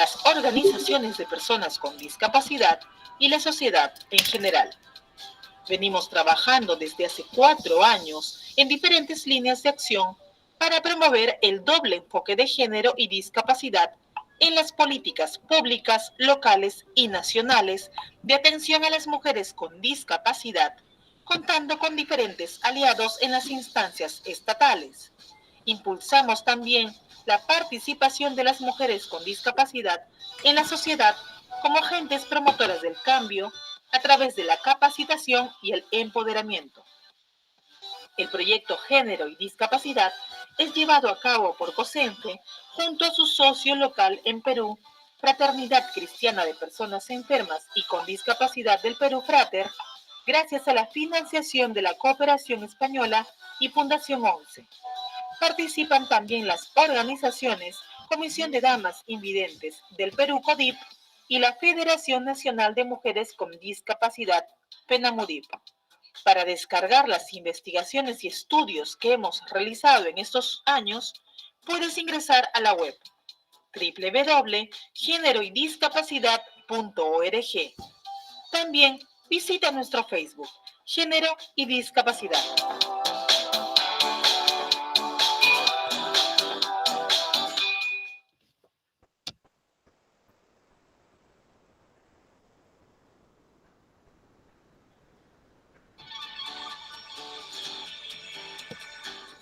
las organizaciones de personas con discapacidad y la sociedad en general. Venimos trabajando desde hace 4 años en diferentes líneas de acción para promover el doble enfoque de género y discapacidad en las políticas públicas, locales y nacionales de atención a las mujeres con discapacidad, contando con diferentes aliados en las instancias estatales. Impulsamos también la participación de las mujeres con discapacidad en la sociedad como agentes promotoras del cambio a través de la capacitación y el empoderamiento. El proyecto Género y Discapacidad es llevado a cabo por COSENFE junto a su socio local en Perú, Fraternidad Cristiana de Personas Enfermas y con Discapacidad del Perú, Frater, gracias a la financiación de la Cooperación Española y Fundación 11. Participan también las organizaciones Comisión de Damas Invidentes del Perú, CODIP, y la Federación Nacional de Mujeres con Discapacidad, FENAMUDIP. Para descargar las investigaciones y estudios que hemos realizado en estos años, puedes ingresar a la web www.generoydiscapacidad.org. También visita nuestro Facebook, Género y Discapacidad.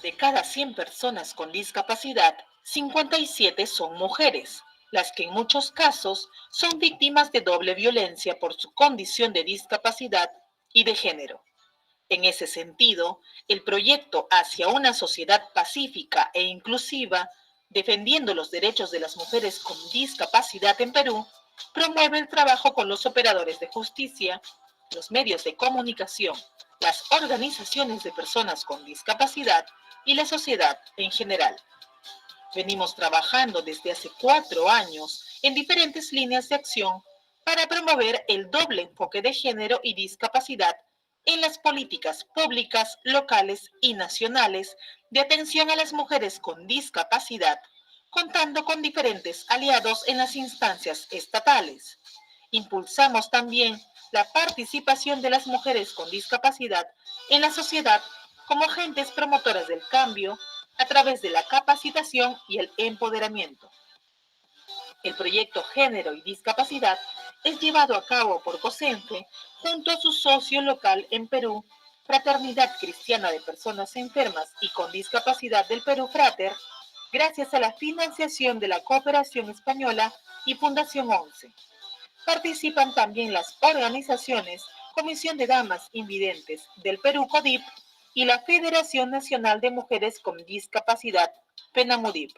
De cada 100 personas con discapacidad, 57 son mujeres, las que en muchos casos son víctimas de doble violencia por su condición de discapacidad y de género. En ese sentido, el proyecto Hacia una sociedad pacífica e inclusiva, defendiendo los derechos de las mujeres con discapacidad en Perú, promueve el trabajo con los operadores de justicia, los medios de comunicación, las organizaciones de personas con discapacidad y la sociedad en general. Venimos trabajando desde hace 4 años en diferentes líneas de acción para promover el doble enfoque de género y discapacidad en las políticas públicas, locales y nacionales de atención a las mujeres con discapacidad, contando con diferentes aliados en las instancias estatales. Impulsamos también la participación de las mujeres con discapacidad en la sociedad como agentes promotoras del cambio a través de la capacitación y el empoderamiento. El proyecto Género y Discapacidad es llevado a cabo por COSENFE junto a su socio local en Perú, Fraternidad Cristiana de Personas Enfermas y con Discapacidad del Perú, Frater, gracias a la financiación de la Cooperación Española y Fundación 11. Participan también las organizaciones Comisión de Damas Invidentes del Perú, CODIP, y la Federación Nacional de Mujeres con Discapacidad, FENAMUDIP.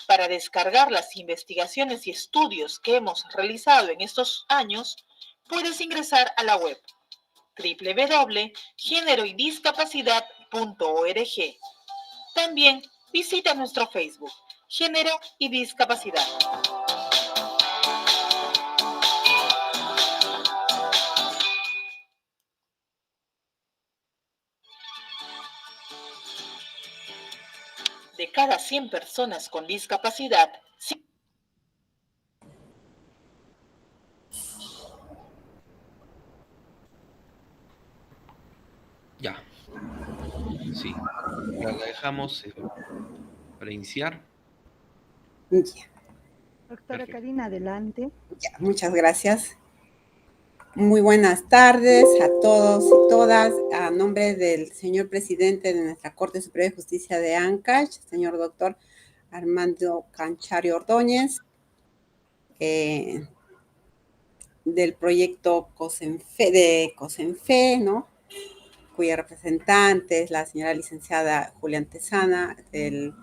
Para descargar las investigaciones y estudios que hemos realizado en estos años, puedes ingresar a la web www.generoydiscapacidad.org. También visita nuestro Facebook, Género y Discapacidad. De cada 100 personas con discapacidad, Ya, sí. La dejamos para iniciar. Ya. Doctora Perfecto. Karina, adelante. Ya, muchas gracias. Muy buenas tardes a todos y todas. A nombre del señor presidente de nuestra Corte Superior de Justicia de Ancash, señor doctor Armando Canchari Ordóñez, del proyecto COSENFE, ¿no?, cuya representante es la señora licenciada Julián Tesana, del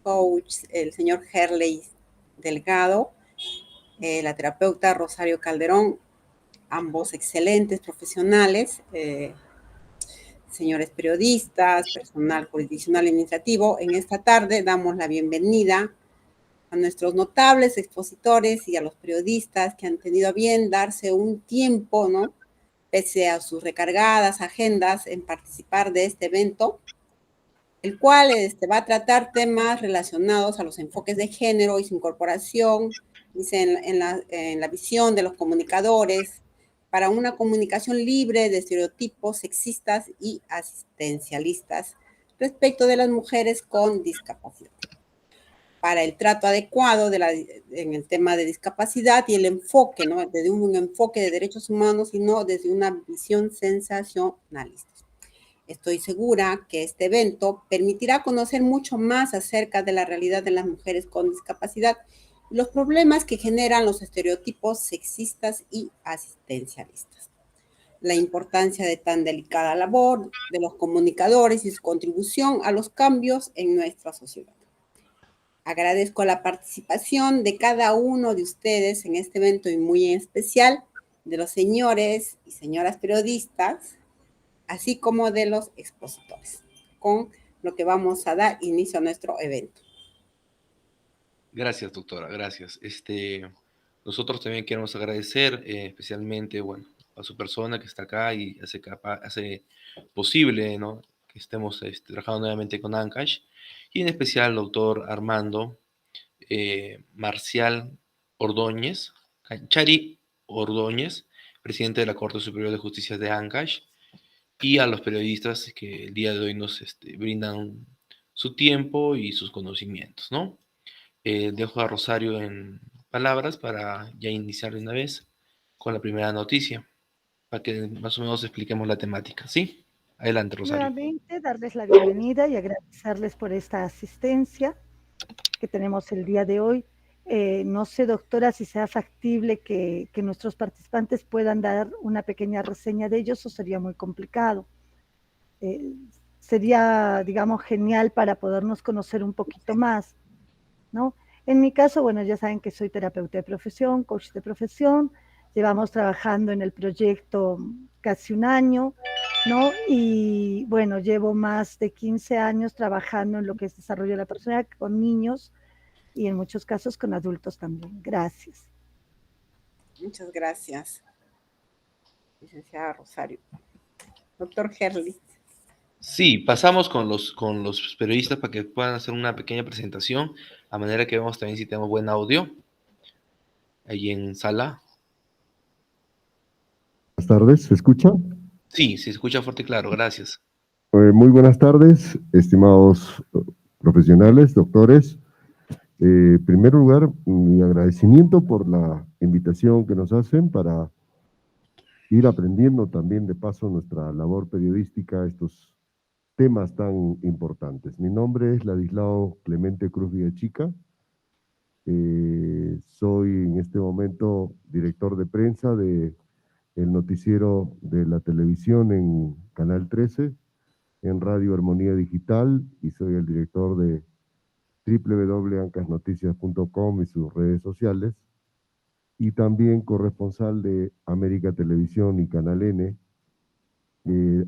coach, el señor Herley Delgado, la terapeuta Rosario Calderón, ambos excelentes profesionales, señores periodistas, personal jurisdiccional y administrativo. En esta tarde damos la bienvenida a nuestros notables expositores y a los periodistas que han tenido a bien darse un tiempo, ¿no?, pese a sus recargadas agendas, en participar de este evento, el cual va a tratar temas relacionados a los enfoques de género y su incorporación dice, en la visión de los comunicadores para una comunicación libre de estereotipos sexistas y asistencialistas respecto de las mujeres con discapacidad, para el trato adecuado en el tema de discapacidad y el enfoque, ¿no? Desde un enfoque de derechos humanos y no desde una visión sensacionalista. Estoy segura que este evento permitirá conocer mucho más acerca de la realidad de las mujeres con discapacidad y los problemas que generan los estereotipos sexistas y asistencialistas. La importancia de tan delicada labor de los comunicadores y su contribución a los cambios en nuestra sociedad. Agradezco la participación de cada uno de ustedes en este evento y muy en especial de los señores y señoras periodistas, así como de los expositores, con lo que vamos a dar inicio a nuestro evento. Gracias, doctora, gracias. Nosotros también queremos agradecer especialmente, bueno, a su persona que está acá y hace posible, ¿no?, que estemos trabajando nuevamente con Ancash, y en especial al doctor Armando Marcial Ordóñez, Chari Ordóñez, presidente de la Corte Superior de Justicia de Ancash, y a los periodistas que el día de hoy nos brindan su tiempo y sus conocimientos, ¿no? Dejo a Rosario en palabras para ya iniciar de una vez con la primera noticia, para que más o menos expliquemos la temática, ¿sí? Adelante, Rosario. Nuevamente, darles la bienvenida y agradecerles por esta asistencia que tenemos el día de hoy. No sé, doctora, si sea factible que nuestros participantes puedan dar una pequeña reseña de ellos, o sería muy complicado. Sería, digamos, genial para podernos conocer un poquito más, ¿no? En mi caso, bueno, ya saben que soy terapeuta de profesión, coach de profesión, llevamos trabajando en el proyecto casi un año, ¿no? Y bueno, llevo más de 15 años trabajando en lo que es desarrollo de la persona con niños y en muchos casos con adultos también. Gracias. Muchas gracias, licenciada Rosario. Doctor Herli. Sí, pasamos con los periodistas para que puedan hacer una pequeña presentación, a manera que vemos también si tenemos buen audio ahí en sala. Buenas tardes, ¿se escucha? Sí, se escucha fuerte y claro, gracias. Muy buenas tardes, estimados profesionales, doctores. En primer lugar, mi agradecimiento por la invitación que nos hacen para ir aprendiendo también de paso nuestra labor periodística, estos temas tan importantes. Mi nombre es Ladislao Clemente Cruz Villachica. Soy en este momento director de prensa de el noticiero de la televisión en Canal 13, en Radio Armonía Digital, y soy el director de www.ancasnoticias.com y sus redes sociales, y también corresponsal de América Televisión y Canal N.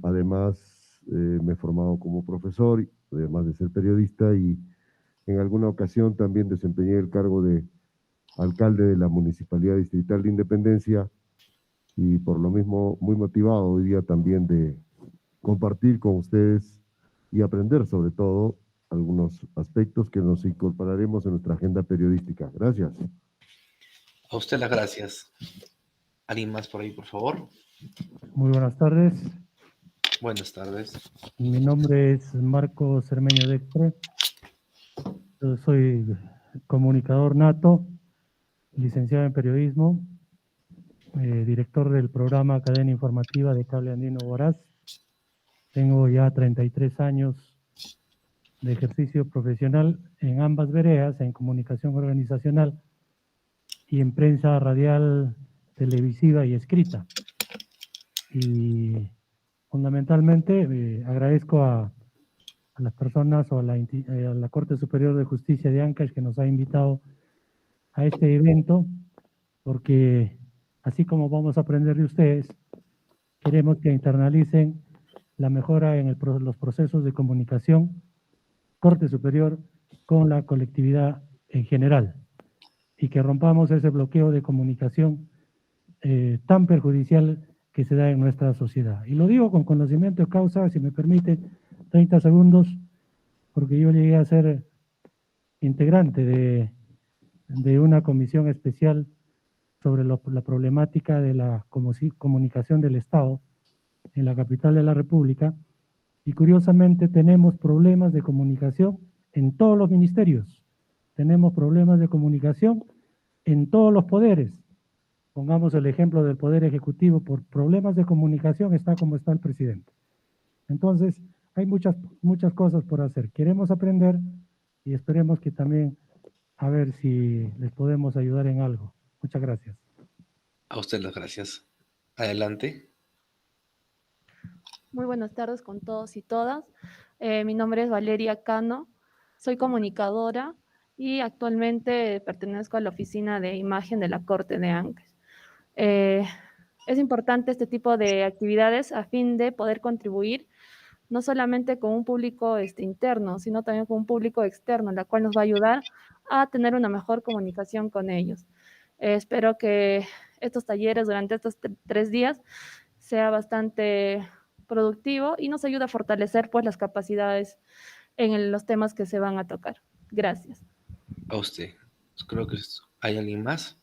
Además, me he formado como profesor, además de ser periodista, y en alguna ocasión también desempeñé el cargo de alcalde de la Municipalidad Distrital de Independencia, y por lo mismo muy motivado hoy día también de compartir con ustedes y aprender sobre todo algunos aspectos que nos incorporaremos en nuestra agenda periodística. Gracias. A usted las gracias. ¿Alguien más por ahí, por favor? Muy buenas tardes. Buenas tardes. Mi nombre es Marco Cermeño Dextre. Yo soy comunicador nato, licenciado en periodismo, director del programa Cadena Informativa de Cable Andino Huaraz. Tengo ya 33 años de ejercicio profesional en ambas veredas, en comunicación organizacional y en prensa radial, televisiva y escrita. Y fundamentalmente agradezco a las personas o a la Corte Superior de Justicia de Ancash que nos ha invitado a este evento, porque así como vamos a aprender de ustedes, queremos que internalicen la mejora en los procesos de comunicación Corte Superior con la colectividad en general, y que rompamos ese bloqueo de comunicación tan perjudicial que se da en nuestra sociedad. Y lo digo con conocimiento de causa, si me permite 30 segundos, porque yo llegué a ser integrante de de una comisión especial sobre la problemática de la comunicación del Estado en la capital de la República, y curiosamente tenemos problemas de comunicación en todos los ministerios, tenemos problemas de comunicación en todos los poderes. Pongamos el ejemplo del Poder Ejecutivo, por problemas de comunicación está como está el presidente. Entonces, hay muchas cosas por hacer. Queremos aprender y esperemos que también, a ver si les podemos ayudar en algo. Muchas gracias. A usted las gracias. Adelante. Muy buenas tardes con todos y todas. Mi nombre es Valeria Cano, soy comunicadora y actualmente pertenezco a la oficina de imagen de la Corte de Ancash. Es importante este tipo de actividades a fin de poder contribuir no solamente con un público interno, sino también con un público externo, la cual nos va a ayudar a tener una mejor comunicación con ellos. Espero que estos talleres durante estos 3 días sea bastante productivo y nos ayude a fortalecer pues las capacidades en los temas que se van a tocar. Gracias. A usted. Creo que hay alguien más.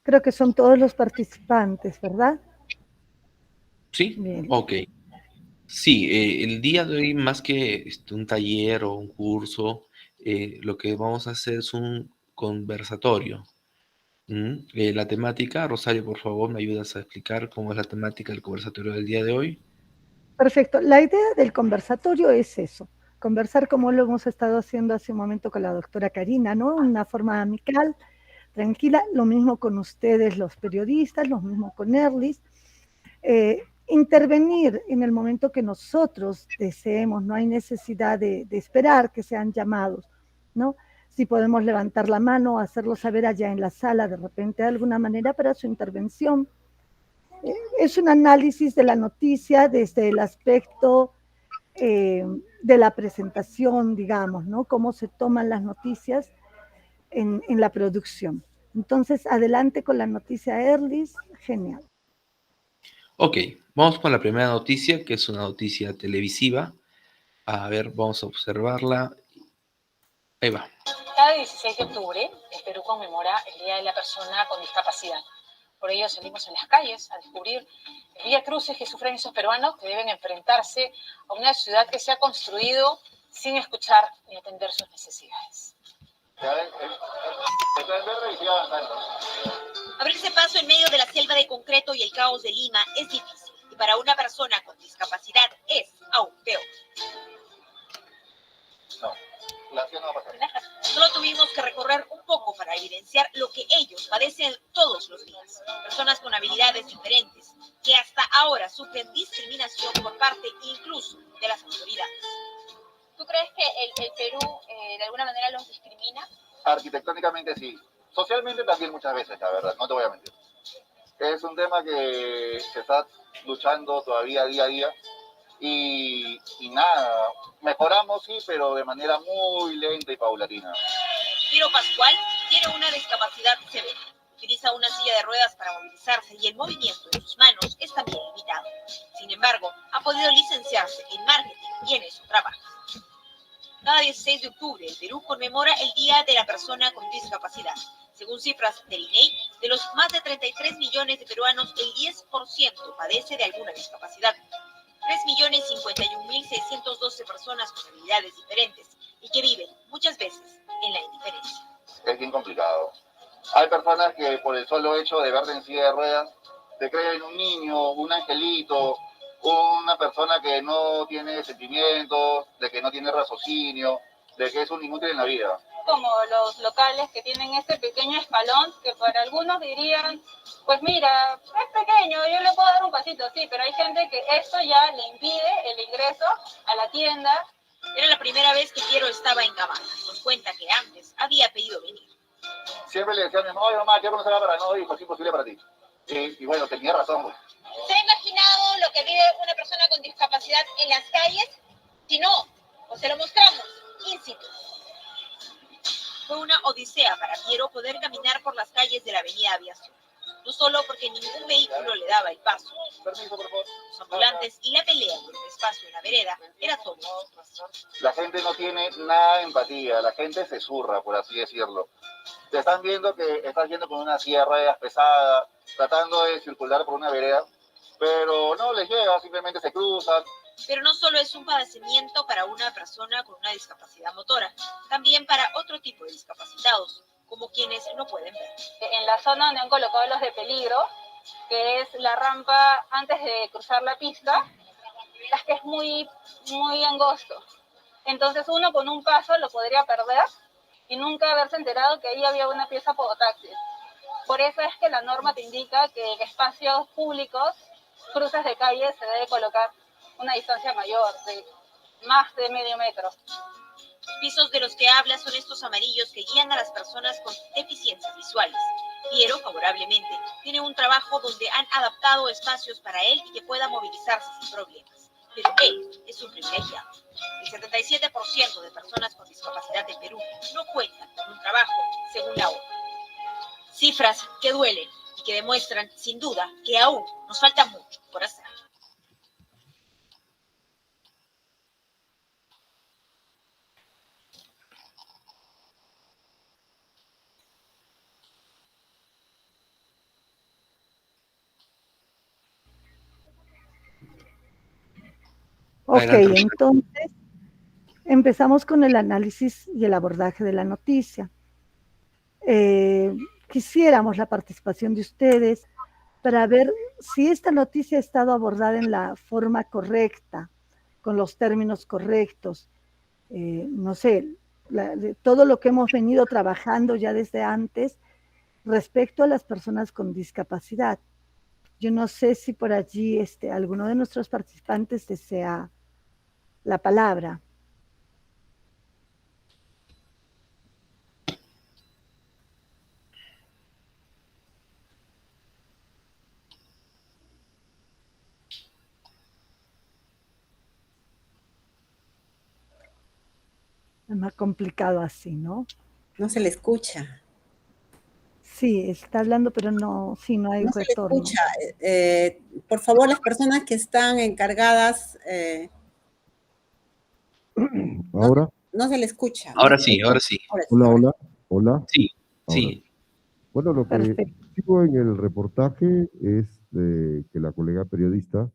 Creo que son todos los participantes, ¿verdad? ¿Sí? Bien. Ok. Sí, el día de hoy, más que un taller o un curso, lo que vamos a hacer es un conversatorio. La temática, Rosario, por favor, ¿me ayudas a explicar cómo es la temática del conversatorio del día de hoy? Perfecto. La idea del conversatorio es eso, conversar como lo hemos estado haciendo hace un momento con la doctora Karina, ¿no? Una forma amical, tranquila, lo mismo con ustedes los periodistas, lo mismo con Erlis. Intervenir en el momento que nosotros deseemos, no hay necesidad de esperar que sean llamados, ¿no? Si podemos levantar la mano, hacerlo saber allá en la sala, de repente de alguna manera para su intervención. Es un análisis de la noticia desde el aspecto de la presentación, digamos, ¿no? Cómo se toman las noticias en la producción. Entonces, adelante con la noticia, Erlis, genial. Ok, vamos con la primera noticia, que es una noticia televisiva. A ver, vamos a observarla. Ahí va. Cada 16 de octubre, el Perú conmemora el Día de la Persona con Discapacidad. Por ello salimos en las calles a descubrir el viacrucis que sufren esos peruanos que deben enfrentarse a una ciudad que se ha construido sin escuchar ni atender sus necesidades. Abrirse paso en medio de la selva de concreto y el caos de Lima es difícil, y para una persona con discapacidad es aún peor. No, la acción no va a pasar. Solo tuvimos que recorrer un poco para evidenciar lo que ellos padecen todos los días. Personas con habilidades diferentes que hasta ahora sufren discriminación por parte incluso de las autoridades. ¿Tú crees que el Perú de alguna manera los discrimina? Arquitectónicamente sí. Socialmente también muchas veces, la verdad, no te voy a mentir. Es un tema que se está luchando todavía día a día. Y nada, mejoramos sí, pero de manera muy lenta y paulatina. Piro Pascual tiene una discapacidad severa. Utiliza una silla de ruedas para movilizarse y el movimiento de sus manos es también limitado. Sin embargo, ha podido licenciarse en marketing y en eso trabaja. Cada 16 de octubre, el Perú conmemora el Día de la Persona con Discapacidad. Según cifras del INEI, de los más de 33 millones de peruanos, el 10% padece de alguna discapacidad. 3.051.612 personas con habilidades diferentes y que viven muchas veces en la indiferencia. Es bien complicado. Hay personas que por el solo hecho de verte en silla de ruedas te creen un niño, un angelito, una persona que no tiene sentimientos, de que no tiene raciocinio, de que es un inútil en la vida. Como los locales que tienen este pequeño escalón que para algunos dirían, pues mira, es pequeño, yo le puedo dar un pasito, sí, pero hay gente que esto ya le impide el ingreso a la tienda. Era la primera vez que Piero estaba en Cabana. Nos cuenta que antes había pedido venir. Siempre le decía a mi mamá, oye mamá, quiero conocer a para no, hijo, es imposible para ti. Y bueno, tenía razón, pues. ¿Se ha imaginado lo que vive una persona con discapacidad en las calles? Si no, pues se lo mostramos in situ. Fue una odisea para Piero poder caminar por las calles de la Avenida Aviación. no solo porque ningún vehículo le daba el paso. Permiso, por favor. Los ambulantes y la pelea por el espacio en la vereda era todo. La gente no tiene nada de empatía, la gente se zurra, por así decirlo. Te están viendo que estás yendo con una silla de ruedas pesada, tratando de circular por una vereda, pero no les llega, simplemente se cruzan. Pero no solo es un padecimiento para una persona con una discapacidad motora, también para otro tipo de discapacitados, como quienes no pueden ver. En la zona donde han colocado los de peligro, que es la rampa antes de cruzar la pista, es que es muy angosto. Entonces uno con un paso lo podría perder y nunca haberse enterado que ahí había una pieza podotaxis. Por eso es que la norma te indica que en espacios públicos, cruces de calle, se debe colocar una distancia mayor, de más de medio metro. Los pisos de los que habla son estos amarillos que guían a las personas con deficiencias visuales. Piero, favorablemente, tiene un trabajo donde han adaptado espacios para él y que pueda movilizarse sin problemas. Pero él es un privilegiado. El 77% de personas con discapacidad en Perú no cuentan con un trabajo según la ONU. Cifras que duelen y que demuestran, sin duda, que aún nos falta mucho por hacer. Ok, Adelante. entonces empezamos con el análisis y el abordaje de la noticia. Quisiéramos la participación de ustedes para ver si esta noticia ha estado abordada en la forma correcta, con los términos correctos. No sé, de todo lo que hemos venido trabajando ya desde antes respecto a las personas con discapacidad. Yo no sé si por allí alguno de nuestros participantes desea la palabra. Es más complicado así, ¿no? No se le escucha. Sí, está hablando, pero no, sí, no hay No se le retorno. escucha. Por favor, las personas que están encargadas, Ahora, no se le escucha. Ahora ¿no? sí, ahora sí. Ahora sí, hola, ahora sí. hola, hola. Sí, Ahora. sí. Bueno, lo que Perfecto. sigo en el reportaje es que la colega periodista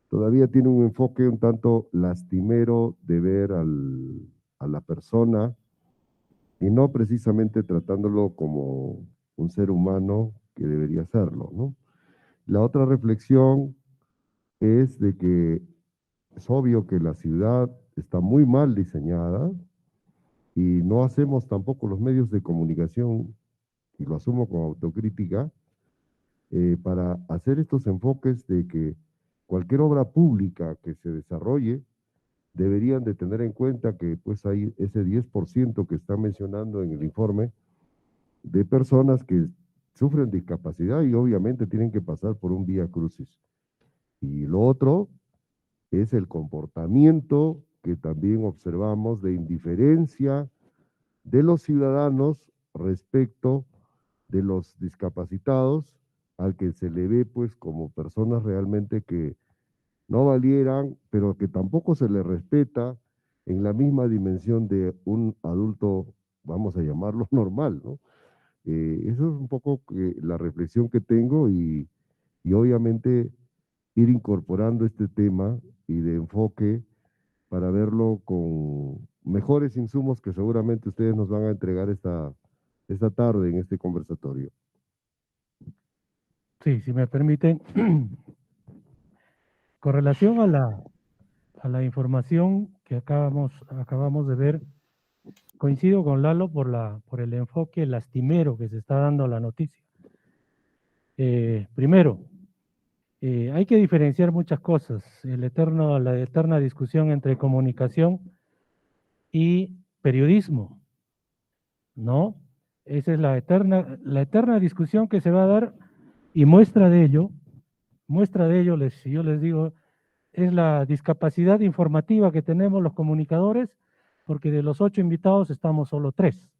todavía tiene un enfoque un tanto lastimero de ver a la persona y no precisamente tratándolo como un ser humano que debería serlo, ¿no? La otra reflexión es de que es obvio que la ciudad está muy mal diseñada y no hacemos tampoco los medios de comunicación, y lo asumo con autocrítica, para hacer estos enfoques de que cualquier obra pública que se desarrolle deberían de tener en cuenta que pues hay ese 10% que está mencionando en el informe de personas que sufren discapacidad y obviamente tienen que pasar por un vía crucis. Y lo otro es el comportamiento que también observamos de indiferencia de los ciudadanos respecto de los discapacitados, al que se le ve pues como personas realmente que no valieran, pero que tampoco se le respeta en la misma dimensión de un adulto, vamos a llamarlo normal, ¿no? Eso es un poco la reflexión que tengo y obviamente ir incorporando este tema y de enfoque para verlo con mejores insumos que seguramente ustedes nos van a entregar esta tarde en este conversatorio. Sí, si me permiten, con relación a la información que acabamos de ver, coincido con Lalo por el enfoque lastimero que se está dando a la noticia. Primero, hay que diferenciar muchas cosas. La eterna discusión entre comunicación y periodismo, ¿no? Esa es la eterna discusión que se va a dar y muestra de ello, si yo les digo, es la discapacidad informativa que tenemos los comunicadores, porque de los 8 invitados estamos solo 3.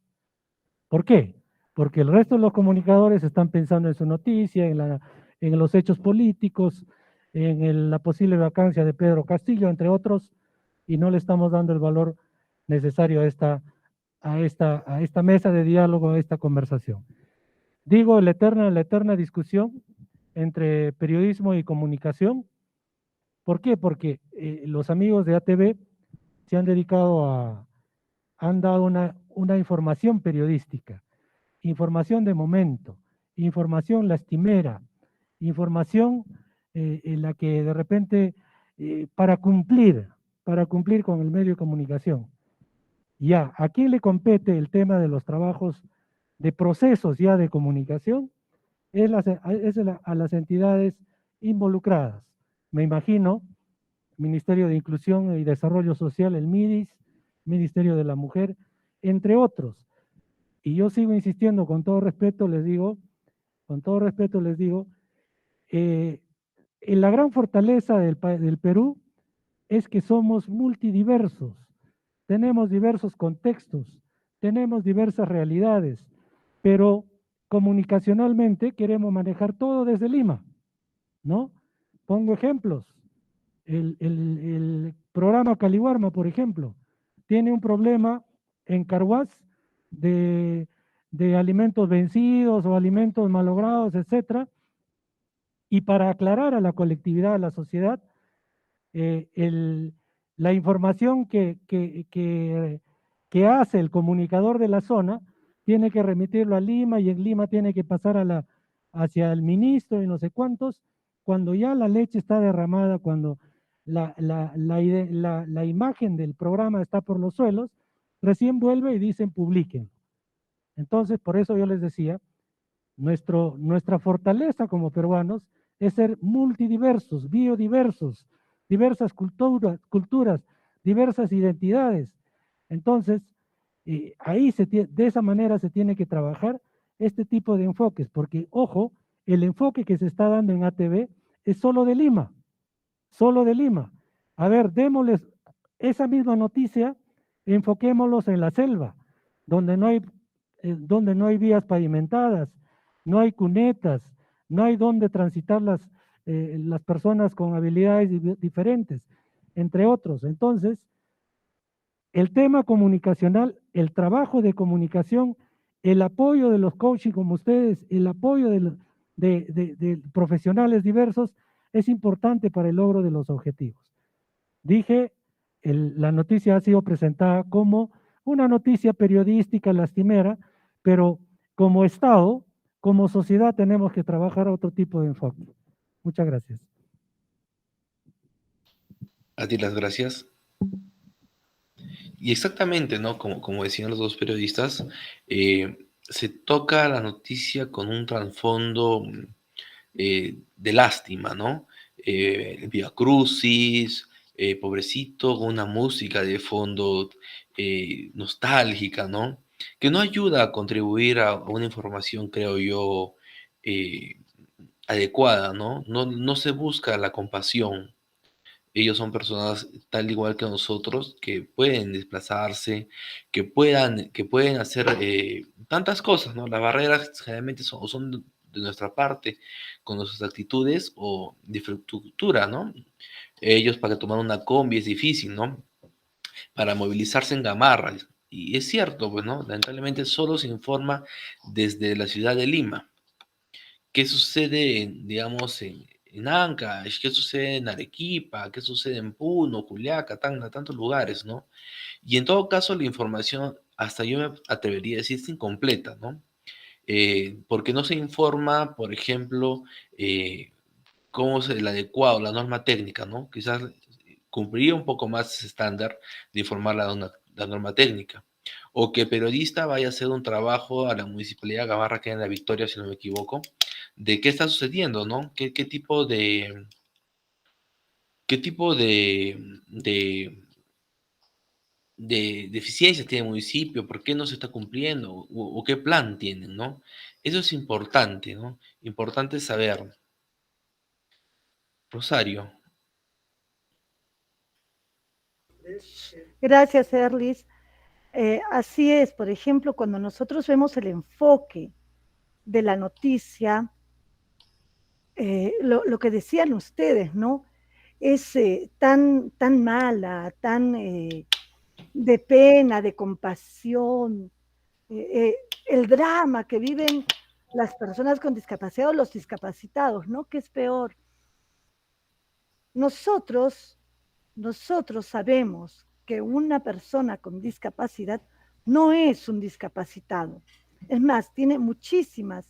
¿Por qué? porque el resto de los comunicadores están pensando en su noticia, en los hechos políticos, en la posible vacancia de Pedro Castillo, entre otros, y no le estamos dando el valor necesario a esta mesa de diálogo, a esta conversación. Digo, la eterna discusión entre periodismo y comunicación. ¿Por qué? Porque los amigos de ATV se han dedicado han dado una información periodística, información de momento, información lastimera, información en la que de repente para cumplir con el medio de comunicación. Ya, ¿a quién le compete el tema de los trabajos de procesos ya de comunicación? Es a las entidades involucradas. Me imagino, Ministerio de Inclusión y Desarrollo Social, el MIDIS, Ministerio de la Mujer, entre otros. Y yo sigo insistiendo, con todo respeto les digo, la gran fortaleza del Perú es que somos multidiversos, tenemos diversos contextos, tenemos diversas realidades, pero comunicacionalmente queremos manejar todo desde Lima, ¿no? Pongo ejemplos. El programa Caliwarma, por ejemplo, tiene un problema en Carhuaz de alimentos vencidos o alimentos malogrados, etcétera, y para aclarar a la colectividad, a la sociedad, la información que hace el comunicador de la zona tiene que remitirlo a Lima y en Lima tiene que pasar hacia el ministro y no sé cuántos, cuando ya la leche está derramada, cuando la imagen del programa está por los suelos, recién vuelve y dicen publiquen. Entonces, por eso yo les decía, nuestra fortaleza como peruanos es ser multidiversos, biodiversos, diversas culturas, diversas identidades. Entonces, ahí de esa manera se tiene que trabajar este tipo de enfoques, porque, ojo, el enfoque que se está dando en ATV es solo de Lima, solo de Lima. A ver, démosles esa misma noticia, enfoquémoslos en la selva, donde no hay vías pavimentadas, no hay cunetas, no hay donde transitar las personas con habilidades diferentes, entre otros. Entonces, el tema comunicacional, el trabajo de comunicación, el apoyo de los coaches como ustedes, el apoyo de profesionales diversos es importante para el logro de los objetivos. Dije, la noticia ha sido presentada como una noticia periodística lastimera, pero como Estado, como sociedad tenemos que trabajar otro tipo de enfoque. Muchas gracias. A ti las gracias. Y exactamente, ¿no? Como decían los dos periodistas, se toca la noticia con un trasfondo de lástima, ¿no? El Vía Crucis, pobrecito, con una música de fondo nostálgica, ¿no? Que no ayuda a contribuir a una información, creo yo, adecuada, ¿no? No se busca la compasión. Ellos son personas tal igual que nosotros que pueden desplazarse, que pueden hacer tantas cosas, ¿no? Las barreras generalmente son de nuestra parte, con nuestras actitudes o de infraestructura, ¿no? Ellos para tomar una combi es difícil, ¿no? Para movilizarse en Gamarra. Y es cierto, pues, ¿no? Lamentablemente solo se informa desde la ciudad de Lima. ¿Qué sucede, digamos, en Ancash? ¿Qué sucede en Arequipa? ¿Qué sucede en Puno, Juliaca, tantos lugares, ¿no? Y en todo caso, la información, hasta yo me atrevería a decir, es incompleta, ¿no? Porque no se informa, por ejemplo, cómo es el adecuado, la norma técnica, ¿no? Quizás cumpliría un poco más ese estándar de informar la norma técnica. O que el periodista vaya a hacer un trabajo a la Municipalidad de Gamarra, que en La Victoria, si no me equivoco, de qué está sucediendo, ¿no? ¿Qué tipo de deficiencias tiene el municipio? ¿Por qué no se está cumpliendo? ¿O qué plan tienen, ¿no? Eso es importante, ¿no? Importante saber. Rosario. Gracias, Erlis. Así es, por ejemplo, cuando nosotros vemos el enfoque de la noticia, lo que decían ustedes, ¿no? Es tan mala, tan de pena, de compasión, el drama que viven las personas con discapacidad o los discapacitados, ¿no? ¿Qué es peor? Nosotros sabemos que una persona con discapacidad no es un discapacitado. Es más, tiene muchísimas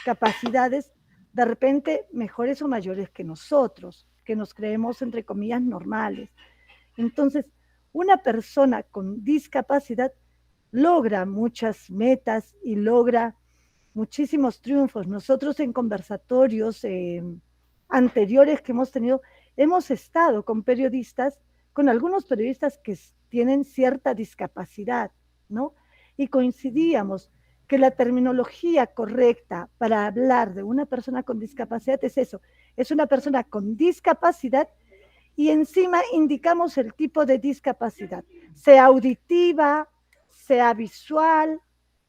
capacidades, de repente mejores o mayores que nosotros, que nos creemos, entre comillas, normales. Entonces, una persona con discapacidad logra muchas metas y logra muchísimos triunfos. Nosotros en conversatorios anteriores que hemos tenido, hemos estado con periodistas, con algunos periodistas que tienen cierta discapacidad, ¿no? Y coincidíamos que la terminología correcta para hablar de una persona con discapacidad es eso, es una persona con discapacidad y encima indicamos el tipo de discapacidad, sea auditiva, sea visual,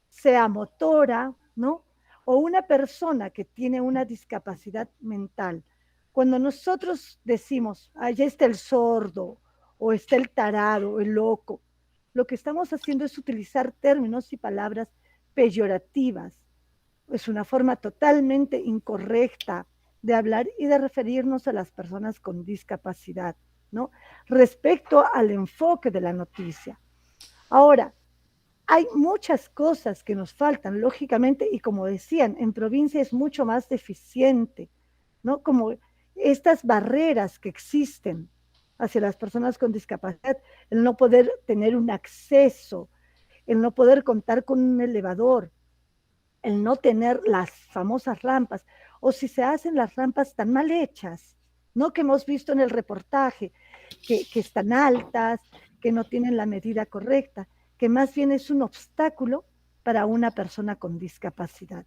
sea motora, ¿no? O una persona que tiene una discapacidad mental. Cuando nosotros decimos, allá está el sordo, o está el tarado, el loco, lo que estamos haciendo es utilizar términos y palabras peyorativas. Es una forma totalmente incorrecta de hablar y de referirnos a las personas con discapacidad, ¿no? Respecto al enfoque de la noticia. Ahora, hay muchas cosas que nos faltan, lógicamente, y como decían, en provincia es mucho más deficiente, ¿no? Como estas barreras que existen hacia las personas con discapacidad, el no poder tener un acceso, el no poder contar con un elevador, el no tener las famosas rampas, o si se hacen las rampas tan mal hechas, ¿no? Que hemos visto en el reportaje, que están altas, que no tienen la medida correcta, que más bien es un obstáculo para una persona con discapacidad.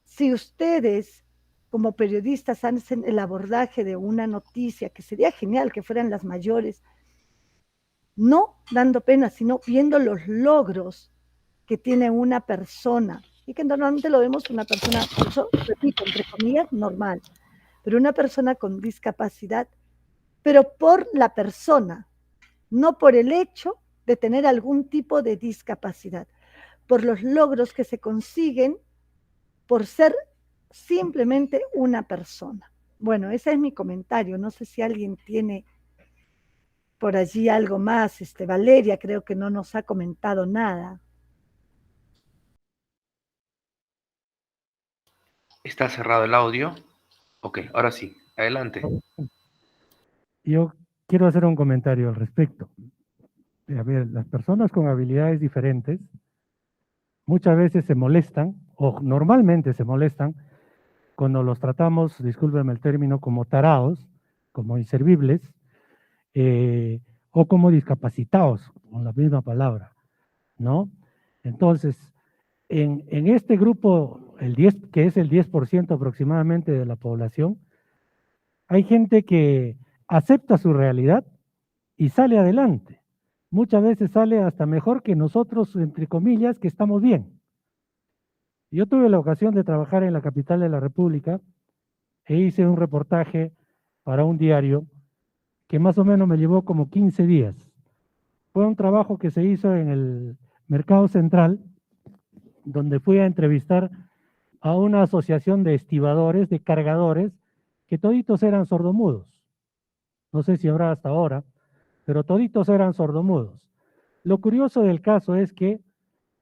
Si ustedes, como periodistas, hacen el abordaje de una noticia, que sería genial que fueran las mayores, no dando pena, sino viendo los logros que tiene una persona, y que normalmente lo vemos una persona, eso, repito, entre comillas, normal, pero una persona con discapacidad, pero por la persona, no por el hecho de tener algún tipo de discapacidad, por los logros que se consiguen por ser simplemente una persona. Bueno, ese es mi comentario. No sé si alguien tiene por allí algo más. Valeria creo que no nos ha comentado nada. ¿Está cerrado el audio? Ok, ahora sí, adelante. Yo quiero hacer un comentario al respecto. A ver, las personas con habilidades diferentes muchas veces se molestan, o normalmente se molestan, cuando los tratamos, discúlpenme el término, como tarados, como inservibles, o como discapacitados, con la misma palabra, ¿no? Entonces, en este grupo, el 10, que es el 10% aproximadamente de la población, hay gente que acepta su realidad y sale adelante. Muchas veces sale hasta mejor que nosotros, entre comillas, que estamos bien. Yo tuve la ocasión de trabajar en la capital de la República e hice un reportaje para un diario que más o menos me llevó como 15 días. Fue un trabajo que se hizo en el Mercado Central, donde fui a entrevistar a una asociación de estibadores, de cargadores, que toditos eran sordomudos. No sé si habrá hasta ahora, pero toditos eran sordomudos. Lo curioso del caso es que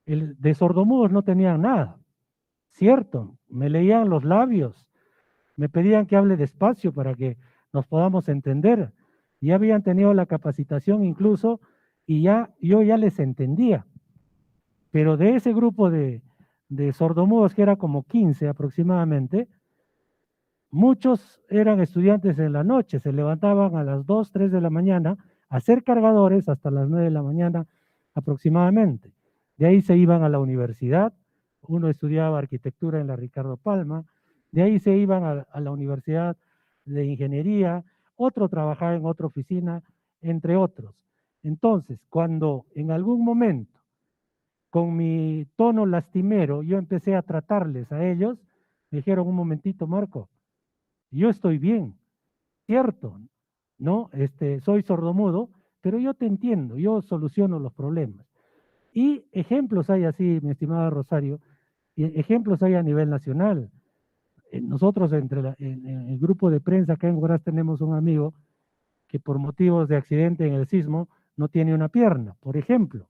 de sordomudos no tenían nada. Cierto, me leían los labios, me pedían que hable despacio para que nos podamos entender. Ya habían tenido la capacitación incluso y yo ya les entendía. Pero de ese grupo de sordomudos, que era como 15 aproximadamente, muchos eran estudiantes en la noche, se levantaban a las 2, 3 de la mañana a hacer cargadores hasta las 9 de la mañana aproximadamente. De ahí se iban a la universidad, uno estudiaba arquitectura en la Ricardo Palma, de ahí se iban a la Universidad de Ingeniería, otro trabajaba en otra oficina, entre otros. Entonces, cuando en algún momento, con mi tono lastimero, yo empecé a tratarles a ellos, me dijeron, un momentito, Marco, yo estoy bien, cierto, ¿no? Soy sordomudo, pero yo te entiendo, yo soluciono los problemas. Y ejemplos hay así, mi estimada Rosario, y ejemplos hay a nivel nacional. Nosotros en el grupo de prensa acá en Huaraz tenemos un amigo que por motivos de accidente en el sismo no tiene una pierna, por ejemplo.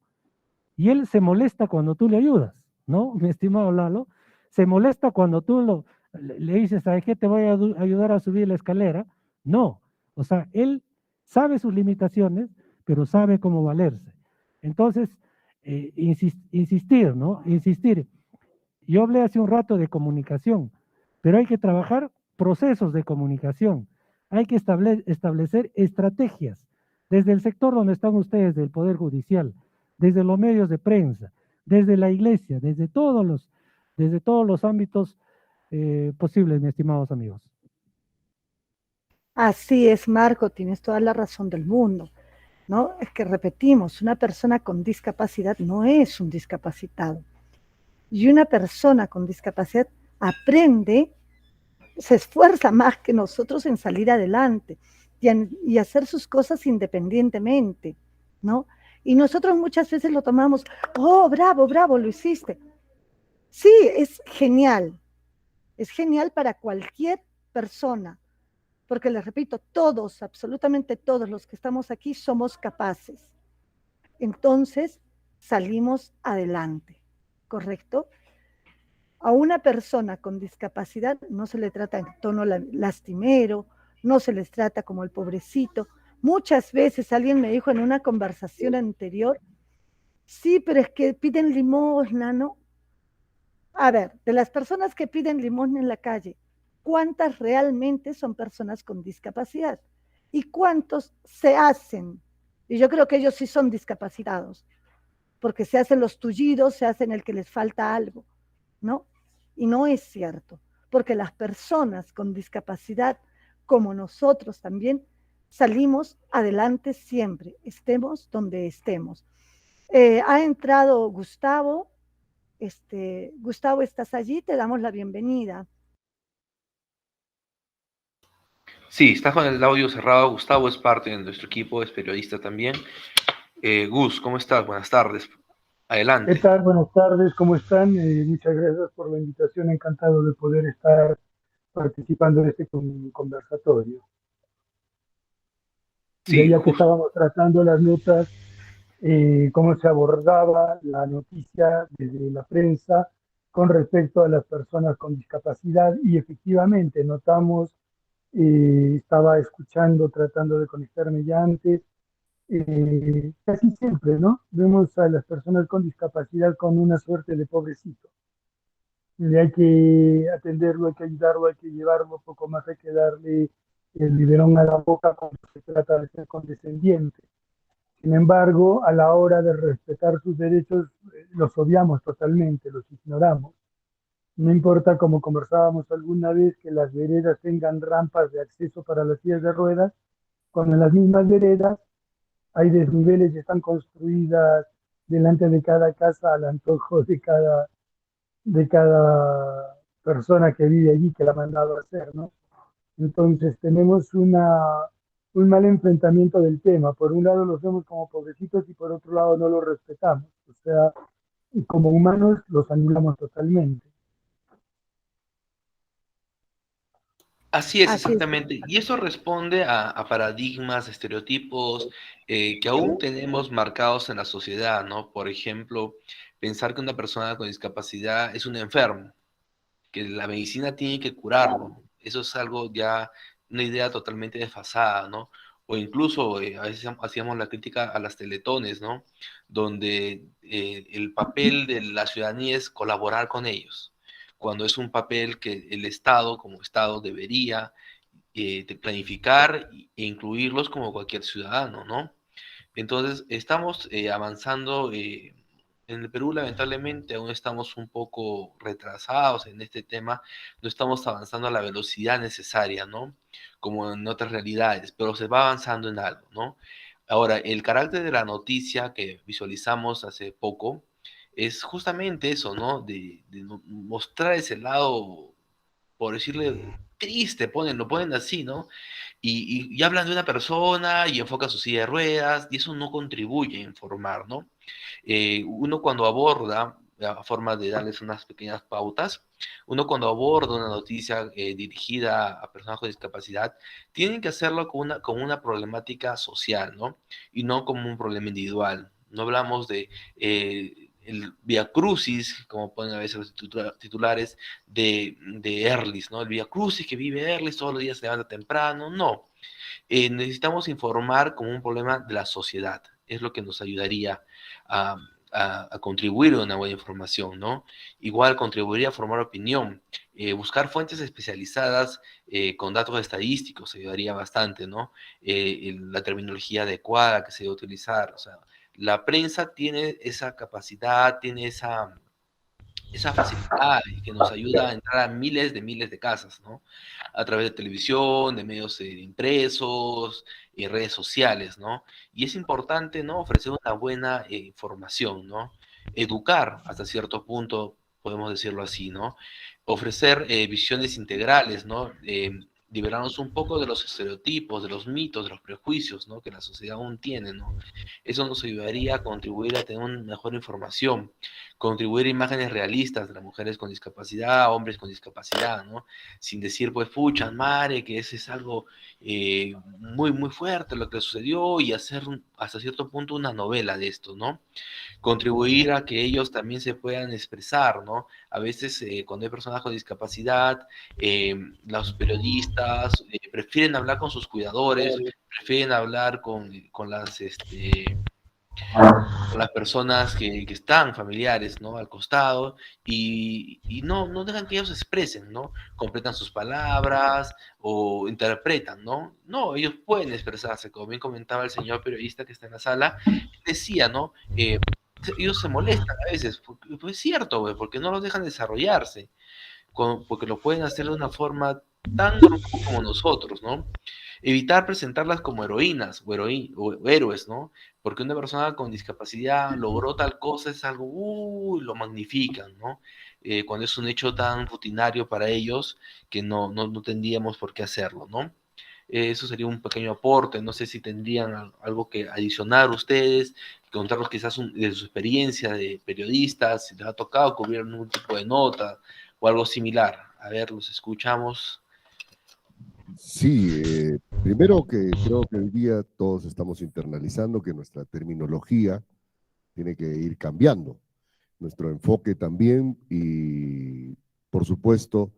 Y él se molesta cuando tú le ayudas, ¿no? Mi estimado Lalo, se molesta cuando tú le dices, ¿sabes qué? Te voy a ayudar a subir la escalera. No, o sea, él sabe sus limitaciones, pero sabe cómo valerse. Entonces, insistir, ¿no? Insistir. Yo hablé hace un rato de comunicación, pero hay que trabajar procesos de comunicación. Hay que establecer estrategias desde el sector donde están ustedes, del Poder Judicial, desde los medios de prensa, desde la iglesia, desde todos los ámbitos posibles, mis estimados amigos. Así es, Marco, tienes toda la razón del mundo, ¿no? Es que repetimos, una persona con discapacidad no es un discapacitado. Y una persona con discapacidad aprende, se esfuerza más que nosotros en salir adelante y hacer sus cosas independientemente, ¿no? Y nosotros muchas veces lo tomamos, oh, bravo, bravo, lo hiciste. Sí, es genial para cualquier persona, porque les repito, todos, absolutamente todos los que estamos aquí somos capaces. Entonces, salimos adelante, ¿correcto? A una persona con discapacidad no se le trata en tono lastimero, no se les trata como el pobrecito. Muchas veces alguien me dijo en una conversación anterior, sí, pero es que piden limosna, ¿no? A ver, de las personas que piden limosna en la calle, ¿cuántas realmente son personas con discapacidad? ¿Y cuántos se hacen? Y yo creo que ellos sí son discapacitados, porque se hacen los tullidos, se hacen el que les falta algo, ¿no? Y no es cierto, porque las personas con discapacidad, como nosotros también, salimos adelante siempre, estemos donde estemos. Ha entrado Gustavo. Gustavo, ¿estás allí? Te damos la bienvenida. Sí, está con el audio cerrado. Gustavo es parte de nuestro equipo, es periodista también. Gus, ¿cómo estás? Buenas tardes. Adelante. ¿Qué tal? Buenas tardes, ¿cómo están? Muchas gracias por la invitación, encantado de poder estar participando en este conversatorio. Sí, ya que estábamos tratando las notas, cómo se abordaba la noticia desde la prensa con respecto a las personas con discapacidad, y efectivamente notamos, estaba escuchando, tratando de conectarme ya antes, casi siempre, ¿no? Vemos a las personas con discapacidad con una suerte de pobrecito. Le hay que atenderlo, hay que ayudarlo, hay que llevarlo, poco más hay que darle el biberón a la boca cuando se trata de ser condescendiente. Sin embargo, a la hora de respetar sus derechos, los obviamos totalmente, los ignoramos. No importa, como conversábamos alguna vez, que las veredas tengan rampas de acceso para las sillas de ruedas, cuando en las mismas veredas hay desniveles y están construidas delante de cada casa al antojo de cada persona que vive allí, que la ha mandado a hacer, ¿no? Entonces tenemos un mal enfrentamiento del tema. Por un lado los vemos como pobrecitos y por otro lado no los respetamos. O sea, como humanos los anulamos totalmente. Así es, exactamente. Y eso responde a paradigmas, estereotipos que aún tenemos marcados en la sociedad, ¿no? Por ejemplo, pensar que una persona con discapacidad es un enfermo, que la medicina tiene que curarlo. Eso es algo ya, una idea totalmente desfasada, ¿no? O incluso a veces hacíamos la crítica a las teletones, ¿no? Donde el papel de la ciudadanía es colaborar con ellos, cuando es un papel que el Estado, como Estado, debería planificar e incluirlos como cualquier ciudadano, ¿no? Entonces, estamos avanzando. En el Perú, lamentablemente, aún estamos un poco retrasados en este tema, no estamos avanzando a la velocidad necesaria, ¿no? Como en otras realidades, pero se va avanzando en algo, ¿no? Ahora, el carácter de la noticia que visualizamos hace poco es justamente eso, ¿no? De mostrar ese lado, por decirle, triste, lo ponen así, ¿no? Y hablan de una persona y enfocan su silla de ruedas, y eso no contribuye a informar, ¿no? Uno cuando aborda, a forma de darles unas pequeñas pautas, uno cuando aborda una noticia dirigida a personas con discapacidad, tienen que hacerlo con una problemática social, ¿no? Y no como un problema individual. No hablamos de el viacrucis, como ponen a veces los titulares, de Erlis, ¿no? El viacrucis que vive Erlis, todos los días se levanta temprano, no. Necesitamos informar como un problema de la sociedad. Es lo que nos ayudaría a, a contribuir a una buena información, ¿no? Igual contribuiría a formar opinión. Buscar fuentes especializadas con datos estadísticos ayudaría bastante, ¿no? La terminología adecuada que se debe utilizar. O sea, la prensa tiene esa capacidad, tiene esa facilidad que nos ayuda a entrar a miles de casas, ¿no? A través de televisión, de medios impresos y redes sociales, ¿no? Y es importante, ¿no? Ofrecer una buena información, ¿no? Educar hasta cierto punto, podemos decirlo así, ¿no? Ofrecer visiones integrales, ¿no? Liberarnos un poco de los estereotipos, de los mitos, de los prejuicios, ¿no? Que la sociedad aún tiene, ¿no? Eso nos ayudaría a contribuir a tener una mejor información, contribuir a imágenes realistas de las mujeres con discapacidad, hombres con discapacidad, ¿no? Sin decir, pues, pucha, madre, que ese es algo muy, muy fuerte lo que sucedió y hacer hasta cierto punto una novela de esto, ¿no? Contribuir a que ellos también se puedan expresar, ¿no? A veces cuando hay personas con discapacidad, los periodistas prefieren hablar con sus cuidadores, prefieren hablar con las personas que están familiares, ¿no? Al costado y no dejan que ellos se expresen, ¿no? Completan sus palabras o interpretan, ¿no? No, ellos pueden expresarse, como bien comentaba el señor periodista que está en la sala, decía, ¿no? Ellos se molestan a veces, pues es cierto, güey, porque no los dejan desarrollarse, porque lo pueden hacer de una forma tan normal como nosotros, ¿no? Evitar presentarlas como heroínas o héroes, ¿no? Porque una persona con discapacidad logró tal cosa, es algo, lo magnifican, ¿no? Cuando es un hecho tan rutinario para ellos que no tendríamos por qué hacerlo, ¿no? Eso sería un pequeño aporte, no sé si tendrían algo que adicionar ustedes, contarnos quizás de su experiencia de periodistas, si les ha tocado cubrir algún tipo de nota o algo similar. A ver, los escuchamos. Sí, primero que creo que hoy día todos estamos internalizando que nuestra terminología tiene que ir cambiando, nuestro enfoque también y, por supuesto,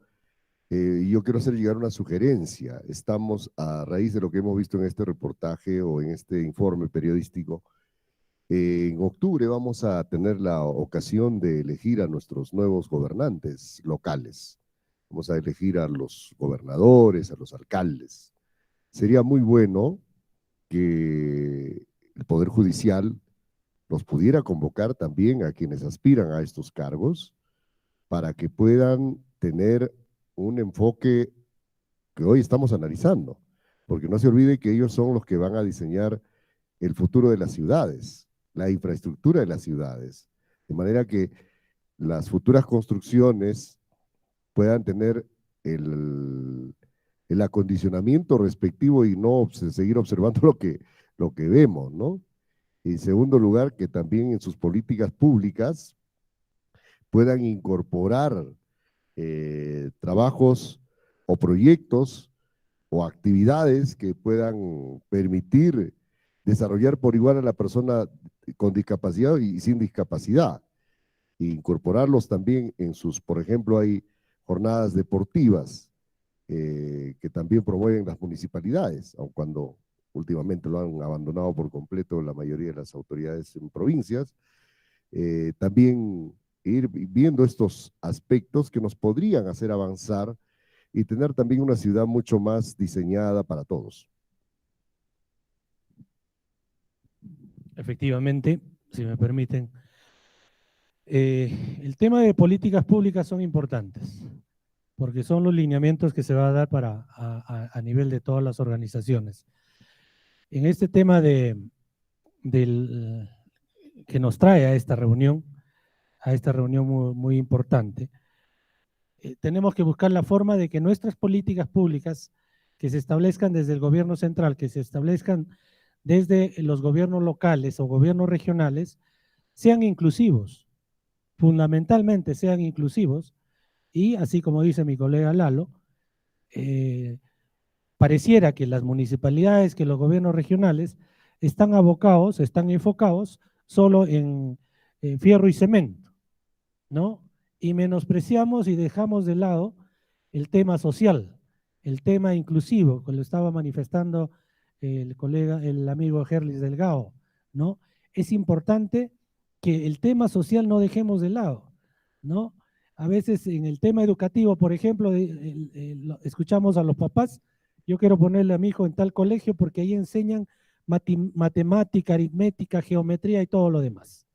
yo quiero hacer llegar una sugerencia. Estamos, a raíz de lo que hemos visto en este reportaje o en este informe periodístico, en octubre vamos a tener la ocasión de elegir a nuestros nuevos gobernantes locales. Vamos a elegir a los gobernadores, a los alcaldes. Sería muy bueno que el Poder Judicial los pudiera convocar también a quienes aspiran a estos cargos para que puedan tener un enfoque que hoy estamos analizando, porque no se olvide que ellos son los que van a diseñar el futuro de las ciudades, la infraestructura de las ciudades, de manera que las futuras construcciones puedan tener el acondicionamiento respectivo y no seguir observando lo que vemos, ¿no? En segundo lugar, que también en sus políticas públicas puedan incorporar trabajos o proyectos o actividades que puedan permitir desarrollar por igual a la persona con discapacidad y sin discapacidad. E incorporarlos también en sus, por ejemplo, hay jornadas deportivas que también promueven las municipalidades, aun cuando últimamente lo han abandonado por completo la mayoría de las autoridades en provincias. También ir viendo estos aspectos que nos podrían hacer avanzar y tener también una ciudad mucho más diseñada para todos. Efectivamente, si me permiten. El tema de políticas públicas son importantes, porque son los lineamientos que se va a dar a nivel de todas las organizaciones. En este tema de que nos trae a esta reunión muy, muy importante. Tenemos que buscar la forma de que nuestras políticas públicas que se establezcan desde el gobierno central, que se establezcan desde los gobiernos locales o gobiernos regionales, sean inclusivos, fundamentalmente sean inclusivos, y así como dice mi colega Lalo, pareciera que las municipalidades, que los gobiernos regionales están abocados, están enfocados solo en fierro y cemento, ¿no? Y menospreciamos y dejamos de lado el tema social, el tema inclusivo, que lo estaba manifestando el colega, el amigo Gerlis Delgado, ¿no? Es importante que el tema social no dejemos de lado, ¿no? A veces en el tema educativo, por ejemplo, escuchamos a los papás, yo quiero ponerle a mi hijo en tal colegio porque ahí enseñan matemática, aritmética, geometría y todo lo demás.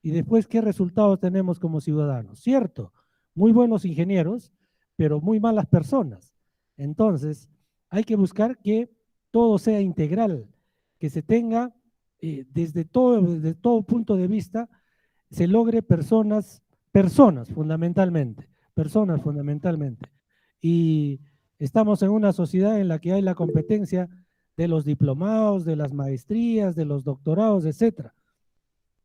Y después, ¿qué resultados tenemos como ciudadanos? Cierto, muy buenos ingenieros, pero muy malas personas. Entonces, hay que buscar que todo sea integral, que se tenga desde todo punto de vista, se logre personas fundamentalmente. Y estamos en una sociedad en la que hay la competencia de los diplomados, de las maestrías, de los doctorados, etcétera.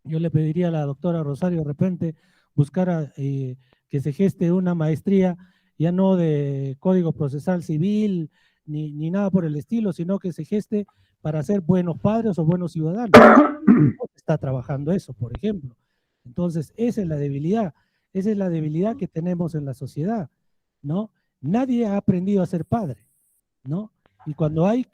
Yo le pediría a la doctora Rosario de repente buscar que se geste una maestría ya no de Código Procesal Civil ni nada por el estilo, sino que se geste para ser buenos padres o buenos ciudadanos. Está trabajando eso, por ejemplo. Entonces, esa es la debilidad que tenemos en la sociedad, ¿no? Nadie ha aprendido a ser padre, ¿no? Y cuando hay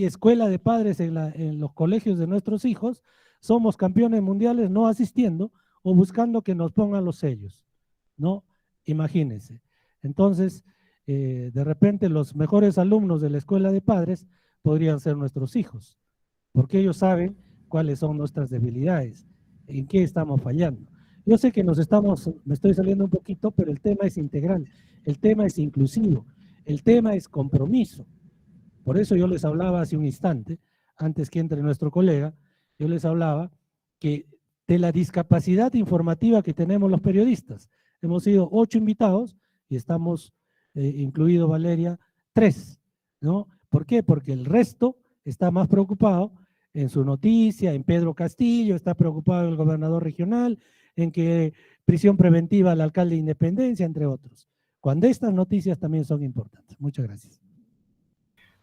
escuela de padres en los colegios de nuestros hijos, somos campeones mundiales no asistiendo o buscando que nos pongan los sellos, ¿no? Imagínense. Entonces, de repente los mejores alumnos de la escuela de padres podrían ser nuestros hijos, porque ellos saben cuáles son nuestras debilidades, en qué estamos fallando. Yo sé que me estoy saliendo un poquito, pero el tema es integral, el tema es inclusivo, el tema es compromiso. Por eso yo les hablaba hace un instante, antes que entre nuestro colega, yo les hablaba que de la discapacidad informativa que tenemos los periodistas. Hemos sido 8 invitados y estamos, incluido Valeria, 3, ¿no? ¿Por qué? Porque el resto está más preocupado en su noticia, en Pedro Castillo, está preocupado el gobernador regional, en que prisión preventiva al alcalde de Independencia, entre otros. Cuando estas noticias también son importantes. Muchas gracias.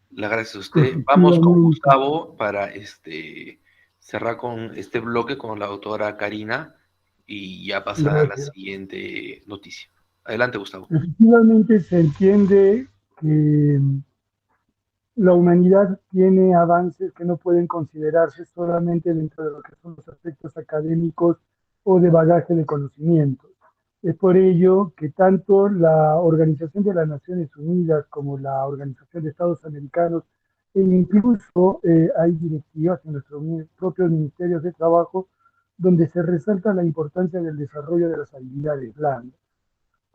Le agradezco a usted. Vamos con Gustavo para cerrar con este bloque con la doctora Karina y ya pasar a la siguiente noticia. Adelante, Gustavo. Efectivamente se entiende que la humanidad tiene avances que no pueden considerarse solamente dentro de lo que son los aspectos académicos o de bagaje de conocimientos. Es por ello que tanto la Organización de las Naciones Unidas como la Organización de Estados Americanos e incluso hay directivas en nuestros propios ministerios de trabajo donde se resalta la importancia del desarrollo de las habilidades blandas.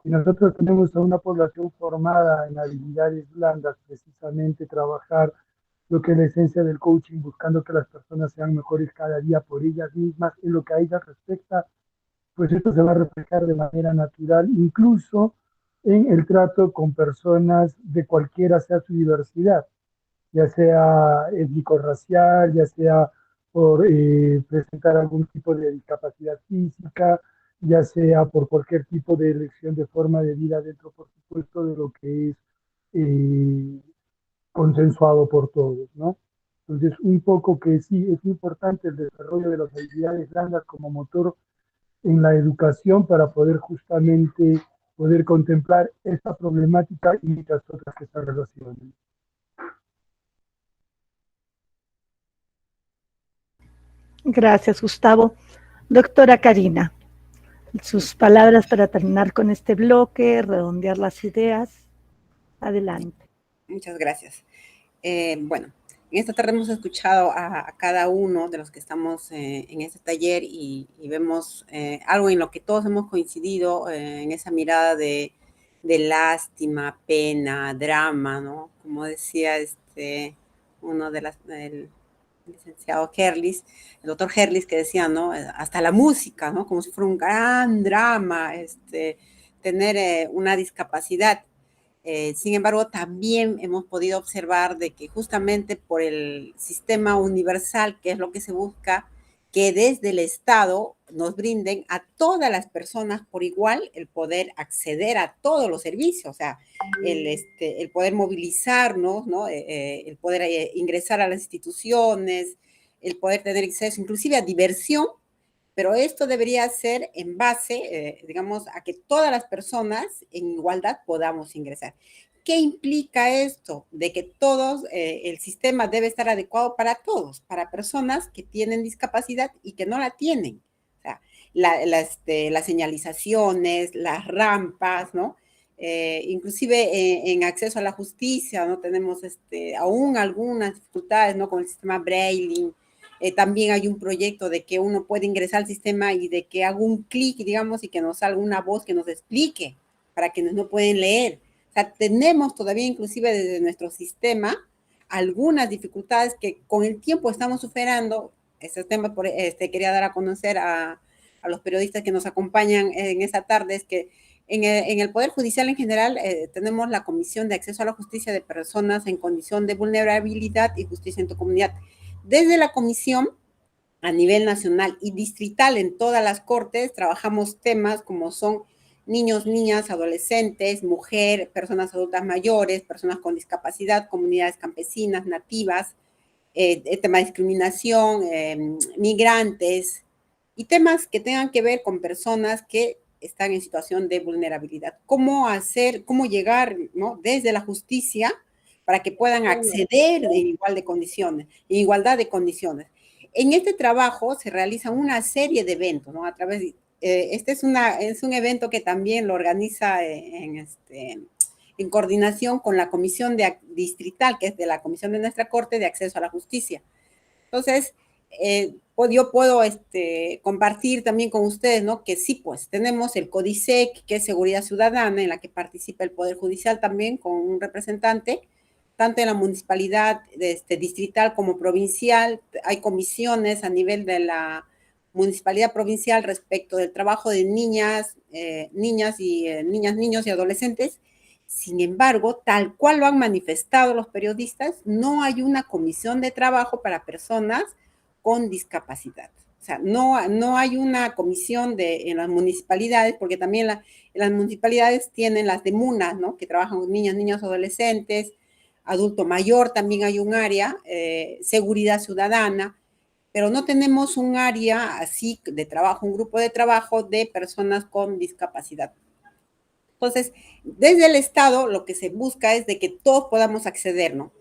Y nosotros tenemos a una población formada en habilidades blandas, precisamente trabajar lo que es la esencia del coaching, buscando que las personas sean mejores cada día por ellas mismas, en lo que a ellas respecta, pues esto se va a reflejar de manera natural, incluso en el trato con personas de cualquiera sea su diversidad, ya sea étnico-racial, ya sea por presentar algún tipo de discapacidad física, ya sea por cualquier tipo de elección de forma de vida dentro, por supuesto, de lo que es consensuado por todos, ¿no? Entonces, un poco que sí, es importante el desarrollo de las habilidades blandas como motor en la educación para poder justamente poder contemplar esta problemática y muchas otras que se relacionan. Gracias, Gustavo. Doctora Karina, sus palabras para terminar con este bloque, redondear las ideas. Adelante. Muchas gracias. Bueno, en esta tarde hemos escuchado a cada uno de los que estamos en este taller y vemos algo en lo que todos hemos coincidido, en esa mirada de lástima, pena, drama, ¿no? Como decía uno de licenciado Herlis, el doctor Herlis, que decía, ¿no? Hasta la música, ¿no? Como si fuera un gran drama, tener una discapacidad. Sin embargo, también hemos podido observar de que justamente por el sistema universal, que es lo que se busca, que desde el Estado nos brinden a todas las personas por igual el poder acceder a todos los servicios, o sea, el poder movilizarnos, ¿no? El poder ingresar a las instituciones, el poder tener acceso inclusive a diversión, pero esto debería ser en base, digamos, a que todas las personas en igualdad podamos ingresar. ¿Qué implica esto? De que todos, el sistema debe estar adecuado para todos, para personas que tienen discapacidad y que no la tienen. O sea, las señalizaciones, las rampas, ¿no? Inclusive en acceso a la justicia, ¿no? Tenemos aún algunas dificultades, ¿no? Con el sistema Braille. También hay un proyecto de que uno puede ingresar al sistema y de que haga un clic, digamos, y que nos salga una voz que nos explique para quienes no pueden leer. O sea, tenemos todavía, inclusive desde nuestro sistema, algunas dificultades que con el tiempo estamos superando. Ese tema quería dar a conocer a los periodistas que nos acompañan en esta tarde, es que en el Poder Judicial en general tenemos la Comisión de Acceso a la Justicia de Personas en Condición de Vulnerabilidad y Justicia en tu Comunidad. Desde la comisión, a nivel nacional y distrital en todas las cortes, trabajamos temas como son niños, niñas, adolescentes, mujer, personas adultas mayores, personas con discapacidad, comunidades campesinas, nativas, tema de discriminación, migrantes, y temas que tengan que ver con personas que están en situación de vulnerabilidad. ¿Cómo llegar, ¿no? Desde la justicia para que puedan acceder en igualdad de condiciones. En este trabajo se realiza una serie de eventos, ¿no? A través de, es un evento que también lo organiza en coordinación con la comisión distrital, que es de la comisión de nuestra corte de acceso a la justicia. Entonces, yo puedo compartir también con ustedes, ¿no? Que sí, pues tenemos el CODISEC, que es Seguridad Ciudadana, en la que participa el Poder Judicial también con un representante, tanto en la municipalidad distrital como provincial. Hay comisiones a nivel de la municipalidad provincial respecto del trabajo de niñas, niños y adolescentes. Sin embargo, tal cual lo han manifestado los periodistas, no hay una comisión de trabajo para personas con discapacidad. O sea, no hay una comisión en las municipalidades, porque también las municipalidades tienen las de MUNA, ¿no? Que trabajan con niñas, niños, adolescentes, adulto mayor, también hay un área, seguridad ciudadana, pero no tenemos un área así de trabajo, un grupo de trabajo de personas con discapacidad. Entonces, desde el Estado lo que se busca es de que todos podamos acceder, ¿no?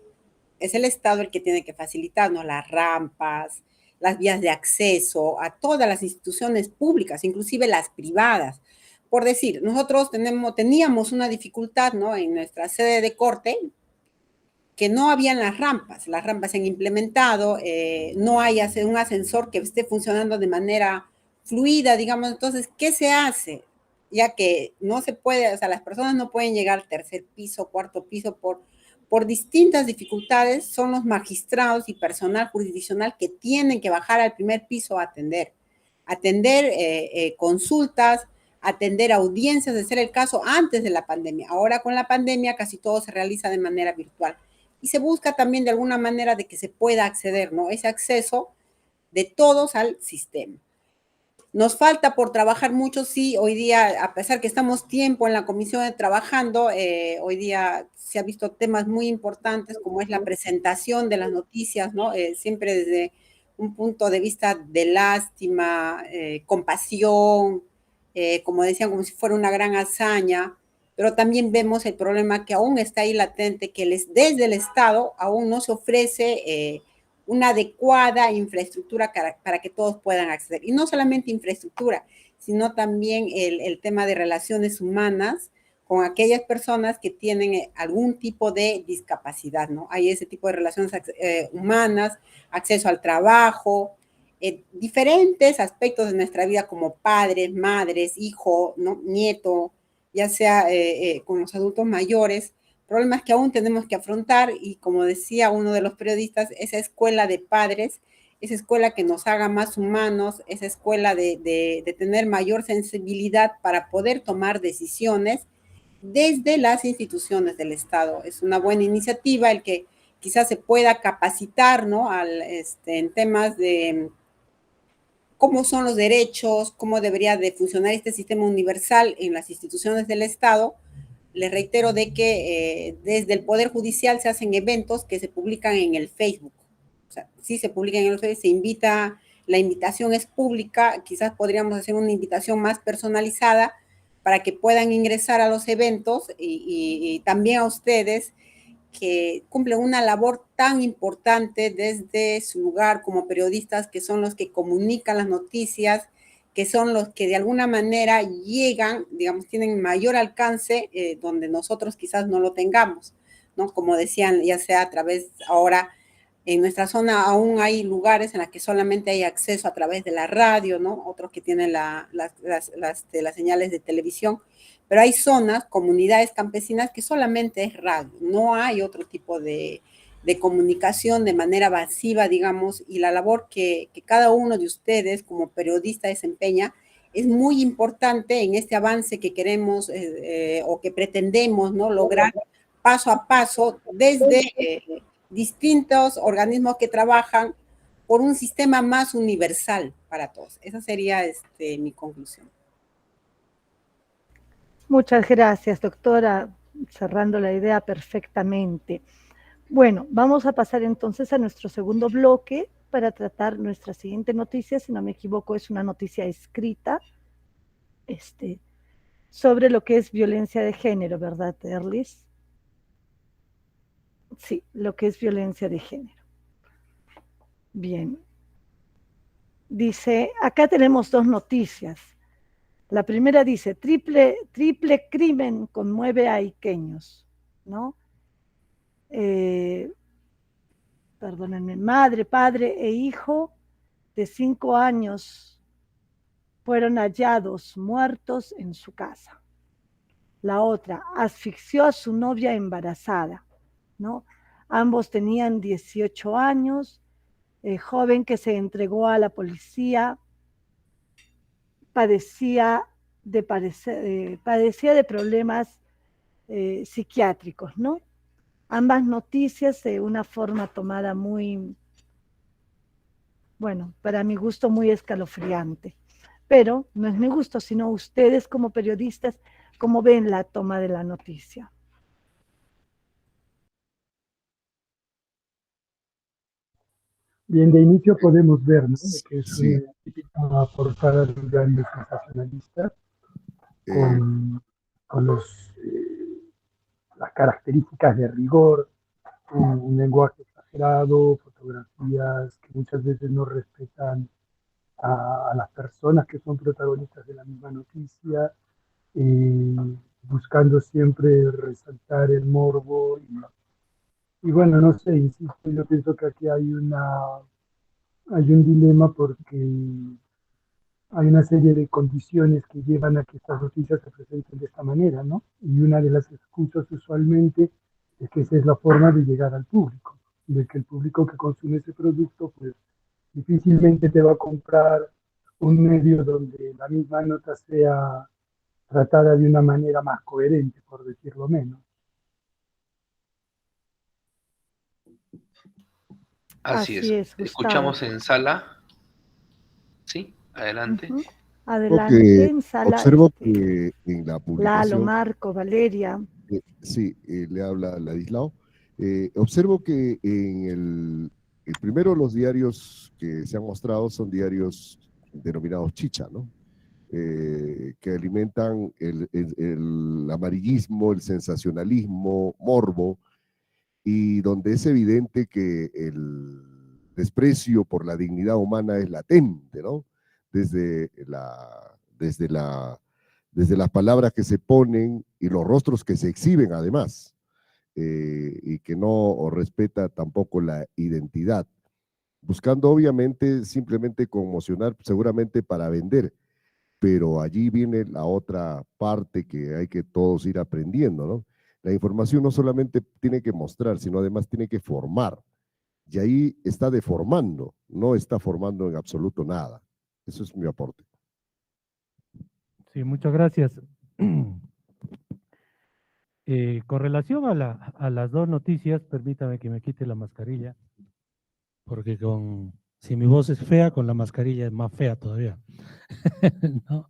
Es el Estado el que tiene que facilitarnos las rampas, las vías de acceso a todas las instituciones públicas, inclusive las privadas. Por decir, nosotros teníamos una dificultad, ¿no? En nuestra sede de corte, que no habían las rampas se han implementado, no hay un ascensor que esté funcionando de manera fluida, digamos. Entonces, ¿qué se hace? Ya que no se puede, o sea, las personas no pueden llegar al tercer piso, cuarto piso por distintas dificultades. Son los magistrados y personal jurisdiccional que tienen que bajar al primer piso a atender consultas, atender audiencias, de ser el caso antes de la pandemia. Ahora con la pandemia casi todo se realiza de manera virtual. Y se busca también de alguna manera de que se pueda acceder, ¿no? Ese acceso de todos al sistema. Nos falta por trabajar mucho, sí. Hoy día, a pesar que estamos tiempo en la comisión trabajando, hoy día se ha visto temas muy importantes como es la presentación de las noticias, ¿no? Siempre desde un punto de vista de lástima, compasión, como decían, como si fuera una gran hazaña, pero también vemos el problema que aún está ahí latente, que desde el Estado aún no se ofrece una adecuada infraestructura para que todos puedan acceder. Y no solamente infraestructura, sino también el tema de relaciones humanas con aquellas personas que tienen algún tipo de discapacidad, ¿no? Hay ese tipo de relaciones humanas, acceso al trabajo, diferentes aspectos de nuestra vida como padres, madres, hijo, ¿no? Nieto, ya sea con los adultos mayores, problemas que aún tenemos que afrontar y, como decía uno de los periodistas, esa escuela de padres, esa escuela que nos haga más humanos, esa escuela de tener mayor sensibilidad para poder tomar decisiones desde las instituciones del Estado. Es una buena iniciativa el que quizás se pueda capacitar, ¿no? En temas de cómo son los derechos, cómo debería de funcionar este sistema universal en las instituciones del Estado. Les reitero de que desde el Poder Judicial se hacen eventos que se publican en el Facebook. O sea, sí se publican en el Facebook, se invita, la invitación es pública, quizás podríamos hacer una invitación más personalizada para que puedan ingresar a los eventos y también a ustedes que cumplen una labor tan importante desde su lugar como periodistas, que son los que comunican las noticias, que son los que de alguna manera llegan, digamos, tienen mayor alcance donde nosotros quizás no lo tengamos, ¿no? Como decían, ya sea a través, ahora en nuestra zona aún hay lugares en los que solamente hay acceso a través de la radio, ¿no? Otros que tienen las señales de televisión, pero hay zonas, comunidades campesinas que solamente es radio, no hay otro tipo de comunicación de manera masiva, digamos, y la labor que cada uno de ustedes como periodista desempeña es muy importante en este avance que queremos o que pretendemos, ¿no? Lograr paso a paso desde distintos organismos que trabajan por un sistema más universal para todos. Esa sería mi conclusión. Muchas gracias, doctora, cerrando la idea perfectamente. Bueno, vamos a pasar entonces a nuestro segundo bloque para tratar nuestra siguiente noticia, si no me equivoco, es una noticia escrita sobre lo que es violencia de género, ¿verdad, Erlis? Sí, lo que es violencia de género. Bien. Dice, acá tenemos dos noticias. La primera dice, triple crimen conmueve a iqueños, ¿no? Perdónenme, madre, padre e hijo de 5 años fueron hallados muertos en su casa. La otra, asfixió a su novia embarazada, ¿no? Ambos tenían 18 años, joven que se entregó a la policía, padecía de problemas psiquiátricos, ¿no? Ambas noticias de una forma tomada muy, bueno, para mi gusto muy escalofriante. Pero no es mi gusto, sino ustedes como periodistas, ¿cómo ven la toma de la noticia? Bien, de inicio podemos ver, ¿no?, de que es una típica portada de un diario sensacionalista con las características de rigor, un lenguaje exagerado, fotografías que muchas veces no respetan a las personas que son protagonistas de la misma noticia, buscando siempre resaltar el morbo y bueno, no sé, insisto, yo pienso que aquí hay un dilema porque hay una serie de condiciones que llevan a que estas noticias se presenten de esta manera, ¿no? Y una de las excusas usualmente es que esa es la forma de llegar al público, de que el público que consume ese producto, pues difícilmente te va a comprar un medio donde la misma nota sea tratada de una manera más coherente, por decirlo menos. Así es. Escuchamos en sala. Sí, adelante. Adelante, en sala. Observo que en la publicación... Lalo, Marco, Valeria. Sí, le habla Ladislao. Observo que en primero los diarios que se han mostrado son diarios denominados chicha, ¿no? Que alimentan el amarillismo, el sensacionalismo, morbo, y donde es evidente que el desprecio por la dignidad humana es latente, ¿no? Desde las palabras que se ponen y los rostros que se exhiben además, y que no respeta tampoco la identidad, buscando obviamente simplemente conmocionar, seguramente para vender, pero allí viene la otra parte que hay que todos ir aprendiendo, ¿no? La información no solamente tiene que mostrar, sino además tiene que formar. Y ahí está deformando, no está formando en absoluto nada. Eso es mi aporte. Sí, muchas gracias. Con relación a las dos noticias, permítame que me quite la mascarilla, porque si mi voz es fea, con la mascarilla es más fea todavía. ¿No?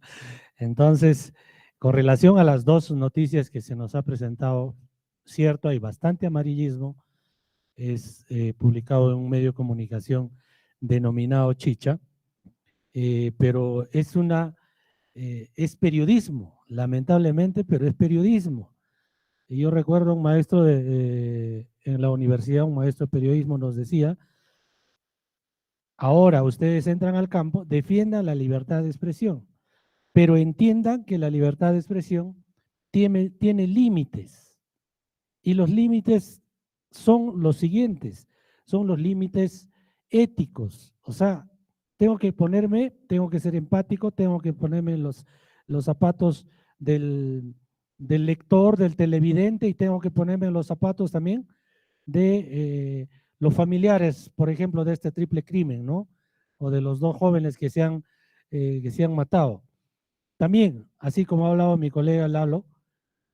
Entonces, con relación a las dos noticias que se nos ha presentado, cierto, hay bastante amarillismo, es publicado en un medio de comunicación denominado Chicha, pero es periodismo, lamentablemente, pero es periodismo. Y yo recuerdo un maestro en la universidad, un maestro de periodismo nos decía, ahora ustedes entran al campo, defiendan la libertad de expresión, pero entiendan que la libertad de expresión tiene límites, y los límites son los siguientes, son los límites éticos, o sea, tengo que ser empático, tengo que ponerme los zapatos del lector, del televidente, y tengo que ponerme en los zapatos también de los familiares, por ejemplo, de este triple crimen, ¿no? O de los dos jóvenes que se han matado. También, así como ha hablado mi colega Lalo,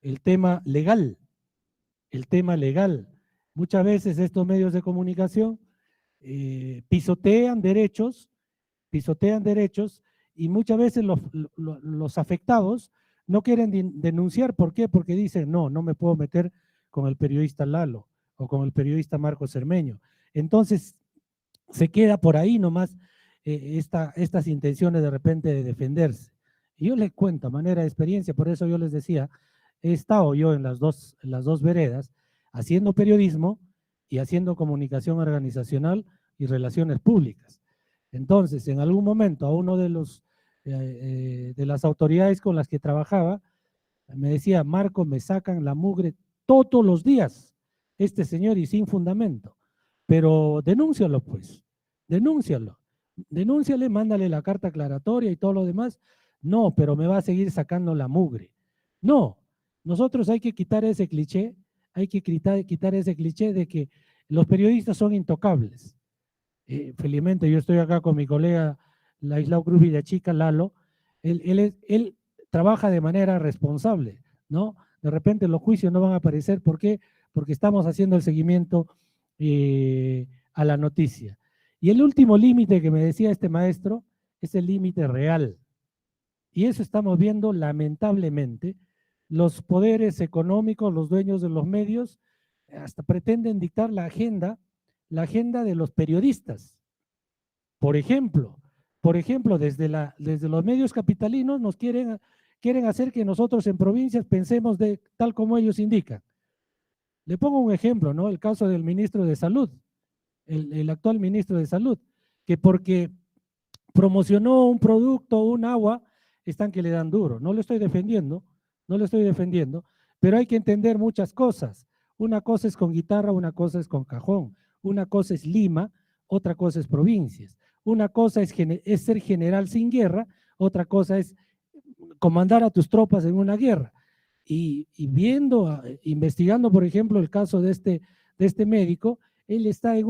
el tema legal. Muchas veces estos medios de comunicación pisotean derechos, y muchas veces los afectados no quieren denunciar. ¿Por qué? Porque dicen, no me puedo meter con el periodista Lalo o con el periodista Marco Cermeño. Entonces, se queda por ahí nomás estas intenciones de repente de defenderse. Y yo les cuento a manera de experiencia, por eso yo les decía, he estado yo en las dos veredas, haciendo periodismo y haciendo comunicación organizacional y relaciones públicas. Entonces, en algún momento, a uno de las autoridades con las que trabajaba, me decía, Marco, me sacan la mugre todos los días, este señor, y sin fundamento. Pero denúncialo, pues, denúnciale, mándale la carta aclaratoria y todo lo demás. No, pero me va a seguir sacando la mugre. No, nosotros hay que quitar ese cliché, de que los periodistas son intocables. Felizmente yo estoy acá con mi colega Laislao Cruz Villachica, Lalo, él trabaja de manera responsable, ¿no? De repente los juicios no van a aparecer, ¿por qué? Porque estamos haciendo el seguimiento a la noticia. Y el último límite que me decía este maestro es el límite real. Y eso estamos viendo lamentablemente. Los poderes económicos, los dueños de los medios, hasta pretenden dictar la agenda de los periodistas. Por ejemplo, desde los medios capitalinos nos quieren hacer que nosotros en provincias pensemos tal como ellos indican. Le pongo un ejemplo, ¿no? El caso del ministro de Salud, el actual ministro de Salud, que porque promocionó un producto, un agua, están que le dan duro. No lo estoy defendiendo, pero hay que entender muchas cosas. Una cosa es con guitarra, una cosa es con cajón, una cosa es Lima, otra cosa es provincias. Una cosa es ser general sin guerra, otra cosa es comandar a tus tropas en una guerra. Y investigando, por ejemplo, el caso de este médico, él está en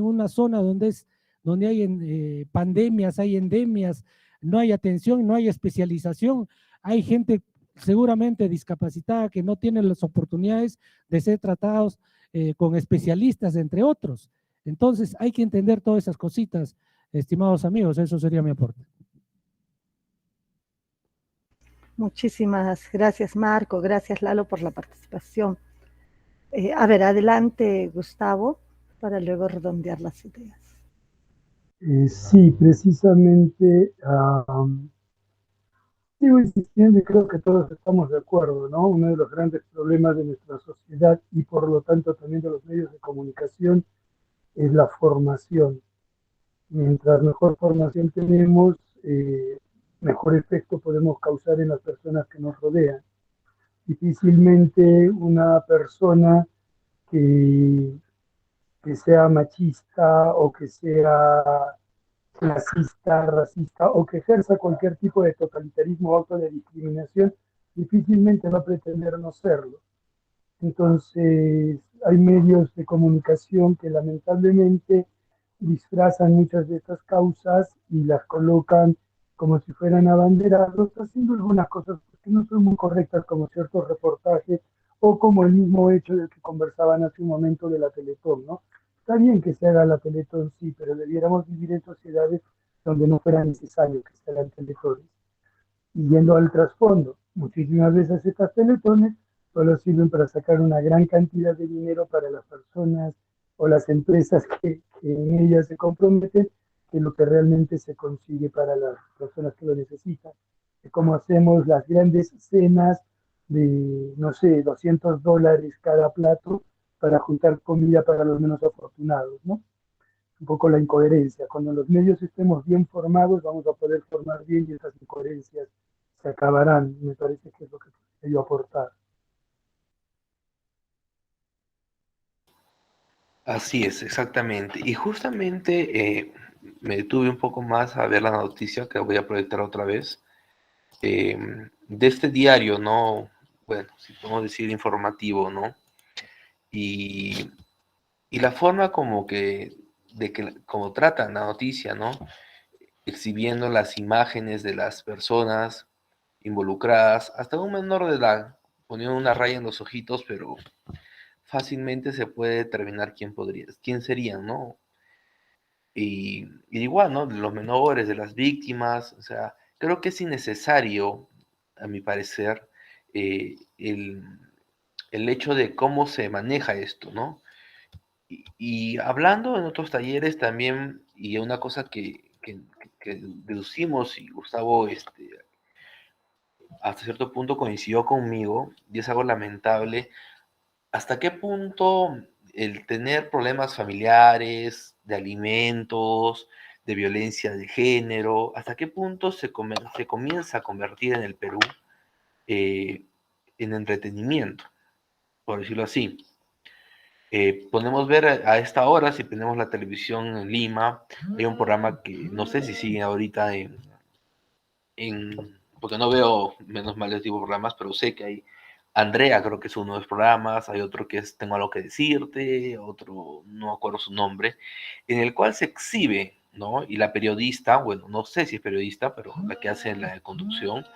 una zona donde hay pandemias, hay endemias, no hay atención, no hay especialización, hay gente seguramente discapacitada que no tiene las oportunidades de ser tratados con especialistas, entre otros. Entonces hay que entender todas esas cositas, estimados amigos, eso sería mi aporte. Muchísimas gracias, Marco, gracias, Lalo, por la participación. A ver, adelante, Gustavo, para luego redondear las ideas. Sí, precisamente, sigo insistiendo y creo que todos estamos de acuerdo, ¿no? Uno de los grandes problemas de nuestra sociedad y por lo tanto también de los medios de comunicación es la formación. Mientras mejor formación tenemos, mejor efecto podemos causar en las personas que nos rodean. Difícilmente una persona que sea machista o que sea clasista, racista o que ejerza cualquier tipo de totalitarismo o acto de discriminación, difícilmente va a pretender no serlo. Entonces, hay medios de comunicación que lamentablemente disfrazan muchas de estas causas y las colocan como si fueran abanderados, haciendo algunas cosas que no son muy correctas, como ciertos reportajes o como el mismo hecho del que conversaban hace un momento de la Teletón, ¿no? Está bien que se haga la Teletón, sí, pero debiéramos vivir en sociedades donde no fuera necesario que se hagan teletones. Y yendo al trasfondo, muchísimas veces estas teletones solo sirven para sacar una gran cantidad de dinero para las personas o las empresas que en ellas se comprometen, que lo que realmente se consigue para las personas que lo necesitan. Es como hacemos las grandes cenas de, no sé, $200 cada plato para juntar comida para los menos afortunados, ¿no? Un poco la incoherencia. Cuando los medios estemos bien formados, vamos a poder formar bien y esas incoherencias se acabarán. Me parece que es lo que podría yo aportar. Así es, exactamente. Y justamente me detuve un poco más a ver la noticia que voy a proyectar otra vez, de este diario, ¿no? Bueno, si podemos decir informativo, ¿no? Y, y la forma como como tratan la noticia, ¿no? Exhibiendo las imágenes de las personas involucradas, hasta un menor de edad, poniendo una raya en los ojitos, pero fácilmente se puede determinar quién serían, ¿no? Y igual, ¿no? De los menores, de las víctimas, o sea, creo que es innecesario, a mi parecer, el hecho de cómo se maneja esto, ¿no? Y hablando en otros talleres también, y una cosa que deducimos, y Gustavo hasta cierto punto coincidió conmigo, y es algo lamentable, hasta qué punto el tener problemas familiares, de alimentos, de violencia de género, hasta qué punto se comienza a convertir en el Perú en entretenimiento, por decirlo así. Podemos ver a esta hora, si tenemos la televisión en Lima, hay un programa que no sé si sigue ahorita porque no veo, menos mal, ese tipo de programas, pero sé que hay Andrea, creo que es uno de los programas, hay otro que es Tengo algo que decirte, otro, no me acuerdo su nombre, en el cual se exhibe, ¿no? Y la periodista, bueno, no sé si es periodista, pero la que hace la conducción,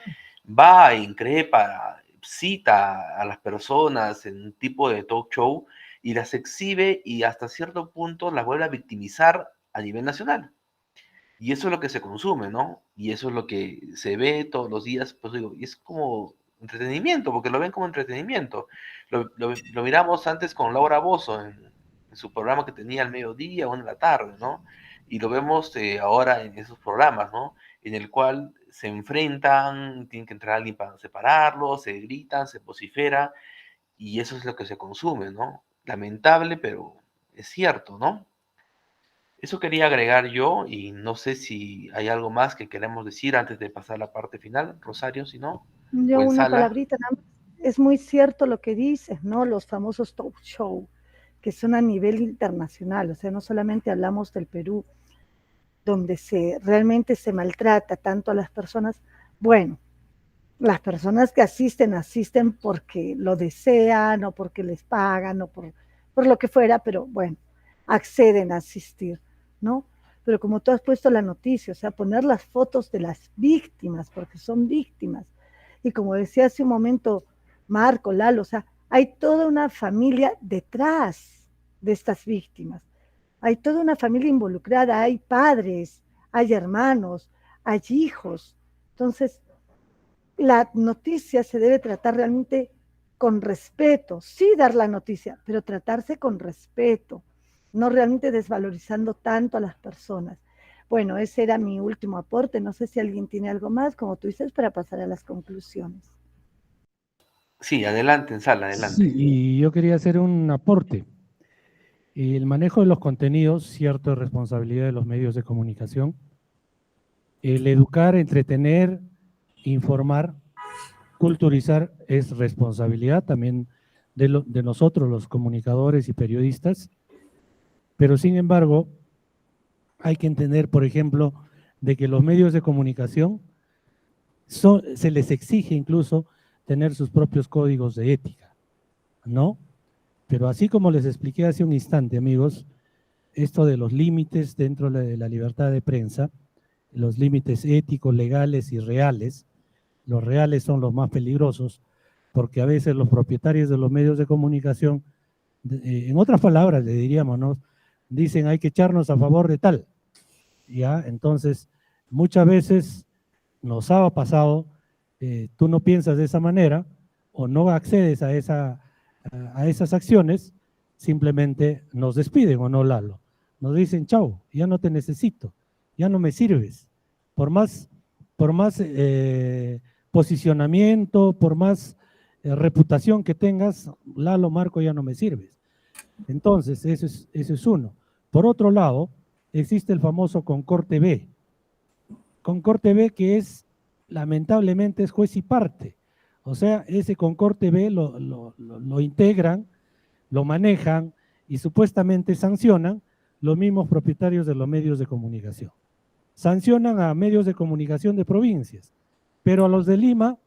va, increpa, cita a las personas en un tipo de talk show y las exhibe y hasta cierto punto las vuelve a victimizar a nivel nacional. Y eso es lo que se consume, ¿no? Y eso es lo que se ve todos los días, pues digo, y es como entretenimiento, porque lo ven como entretenimiento. Lo miramos antes con Laura Bozzo en su programa que tenía al mediodía o en la tarde, ¿no? Y lo vemos ahora en esos programas, ¿no? En el cual se enfrentan, tiene que entrar alguien para separarlos, se gritan, se vocifera, y eso es lo que se consume, ¿no? Lamentable, pero es cierto, ¿no? Eso quería agregar yo y no sé si hay algo más que queremos decir antes de pasar a la parte final, Rosario, si no, Yo o en una Sala. palabrita nada más. Es muy cierto lo que dices, ¿no? Los famosos talk show, que son a nivel internacional, o sea, no solamente hablamos del Perú, donde realmente se maltrata tanto a las personas. Bueno, las personas que asisten porque lo desean o porque les pagan o por lo que fuera, pero bueno, acceden a asistir, ¿no? Pero como tú has puesto la noticia, o sea, poner las fotos de las víctimas, porque son víctimas. Y como decía hace un momento Marco, Lalo, o sea, hay toda una familia detrás de estas víctimas. Hay toda una familia involucrada, hay padres, hay hermanos, hay hijos. Entonces, la noticia se debe tratar realmente con respeto, sí dar la noticia, pero tratarse con respeto, no realmente desvalorizando tanto a las personas. Bueno, ese era mi último aporte. No sé si alguien tiene algo más, como tú dices, para pasar a las conclusiones. Sí, adelante, en Sala, adelante. Sí, y yo quería hacer un aporte. El manejo de los contenidos, cierto, es responsabilidad de los medios de comunicación. El educar, entretener, informar, culturizar es responsabilidad también de nosotros, los comunicadores y periodistas. Pero sin embargo, hay que entender, por ejemplo, de que los medios de comunicación se les exige incluso tener sus propios códigos de ética. ¿no? Pero así como les expliqué hace un instante, amigos, esto de los límites dentro de la libertad de prensa, los límites éticos, legales y reales, los reales son los más peligrosos, porque a veces los propietarios de los medios de comunicación, en otras palabras le diríamos, ¿no? Dicen hay que echarnos a favor de tal, ¿ya? Entonces, muchas veces nos ha pasado, tú no piensas de esa manera o no accedes a esas acciones, simplemente nos despiden o no, Lalo. Nos dicen, chao, ya no te necesito, ya no me sirves. Por más posicionamiento, por más reputación que tengas, Lalo, Marco, ya no me sirves. Entonces, eso es uno. Por otro lado, existe el famoso Concor TV. Concor TV que es, lamentablemente, es juez y parte. O sea, ese Concor TV lo integran, lo manejan y supuestamente sancionan los mismos propietarios de los medios de comunicación. Sancionan a medios de comunicación de provincias, pero a los de Lima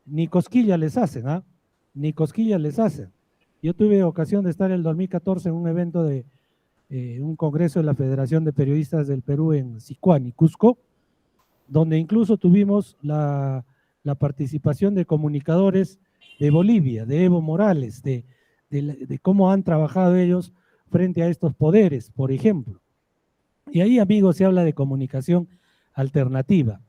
ni cosquillas les hacen, ¿ah? Ni cosquillas les hacen. Yo tuve ocasión de estar en el 2014 en un evento de un congreso de la Federación de Periodistas del Perú en Sicuani, Cusco, donde incluso tuvimos la participación de comunicadores de Bolivia, de Evo Morales, de cómo han trabajado ellos frente a estos poderes, por ejemplo. Y ahí, amigos, se habla de comunicación alternativa.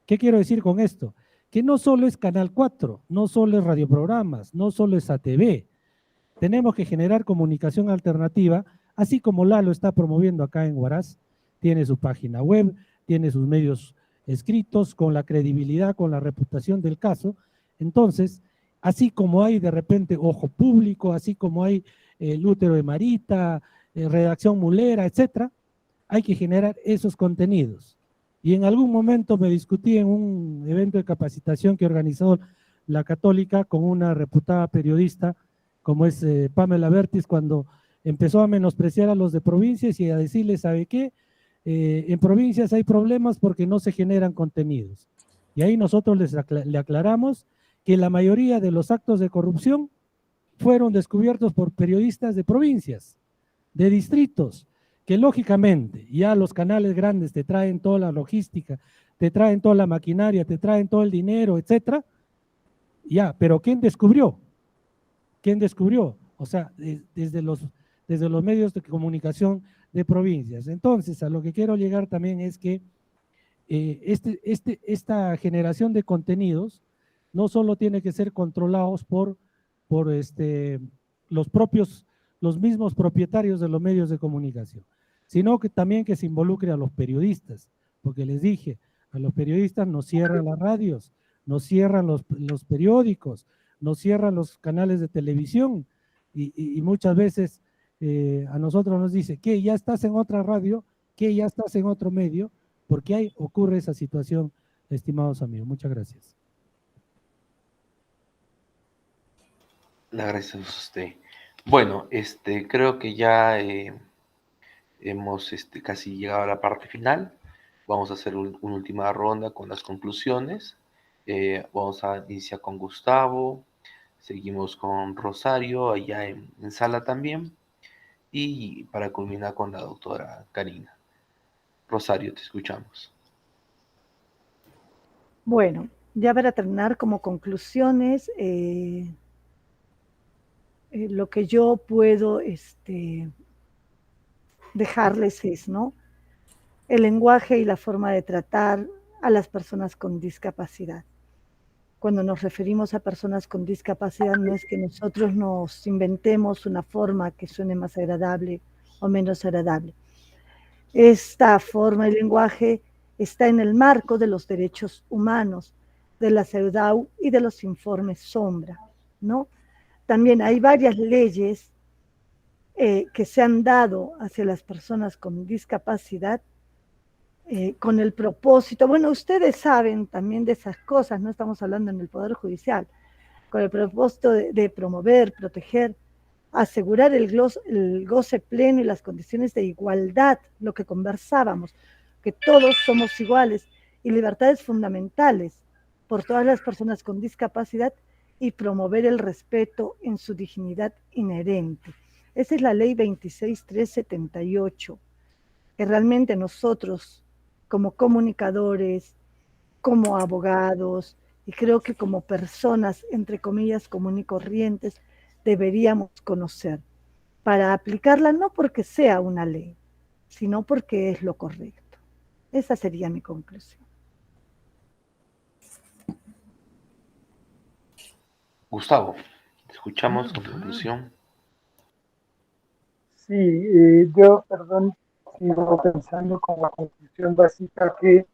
¿Qué quiero decir con esto? Que no solo es Canal 4, no solo es radioprogramas, no solo es ATV. Tenemos que generar comunicación alternativa, así como Lalo está promoviendo acá en Huaraz. Tiene su página web, tiene sus medios escritos, con la credibilidad, con la reputación del caso. Entonces, así como hay de repente Ojo Público, así como hay el Útero de Marita, Redacción Mulera, etcétera, hay que generar esos contenidos. Y en algún momento me discutí en un evento de capacitación que organizó la Católica con una reputada periodista como es Pamela Bertis, cuando empezó a menospreciar a los de provincias y a decirles, ¿sabe qué? En provincias hay problemas porque no se generan contenidos. Y ahí nosotros le aclaramos que la mayoría de los actos de corrupción fueron descubiertos por periodistas de provincias, de distritos, que lógicamente ya los canales grandes te traen toda la logística, te traen toda la maquinaria, te traen todo el dinero, etcétera. Ya, pero ¿quién descubrió? ¿Quién descubrió? O sea, desde los medios de comunicación de provincias. Entonces, a lo que quiero llegar también es que esta generación de contenidos no solo tiene que ser controlados por los mismos propietarios de los medios de comunicación, sino que también que se involucre a los periodistas, porque les dije, a los periodistas nos cierran las radios, nos cierran los periódicos, nos cierran los canales de televisión y muchas veces a nosotros nos dice que ya estás en otra radio, que ya estás en otro medio, porque ahí ocurre esa situación, estimados amigos. Muchas gracias. Gracias a usted. Bueno, creo que ya hemos casi llegado a la parte final. Vamos a hacer una última ronda con las conclusiones. Vamos a iniciar con Gustavo, seguimos con Rosario, allá en sala también, y para culminar con la doctora Karina. Rosario, te escuchamos. Bueno, ya para terminar como conclusiones, lo que yo puedo dejarles es, ¿no? El lenguaje y la forma de tratar a las personas con discapacidad. Cuando nos referimos a personas con discapacidad, no es que nosotros nos inventemos una forma que suene más agradable o menos agradable. Esta forma de lenguaje está en el marco de los derechos humanos, de la CEDAW y de los informes Sombra, ¿no? También hay varias leyes que se han dado hacia las personas con discapacidad con el propósito, bueno, ustedes saben también de esas cosas, no estamos hablando en el Poder Judicial, con el propósito de promover, proteger, asegurar el goce pleno y las condiciones de igualdad, lo que conversábamos, que todos somos iguales y libertades fundamentales por todas las personas con discapacidad y promover el respeto en su dignidad inherente. Esa es la ley 26378, que realmente nosotros, como comunicadores, como abogados, y creo que como personas, entre comillas, común y corrientes, deberíamos conocer, para aplicarla no porque sea una ley, sino porque es lo correcto. Esa sería mi conclusión. Gustavo, te escuchamos con tu conclusión. Sí, yo, perdón, sigo pensando con la conclusión básica que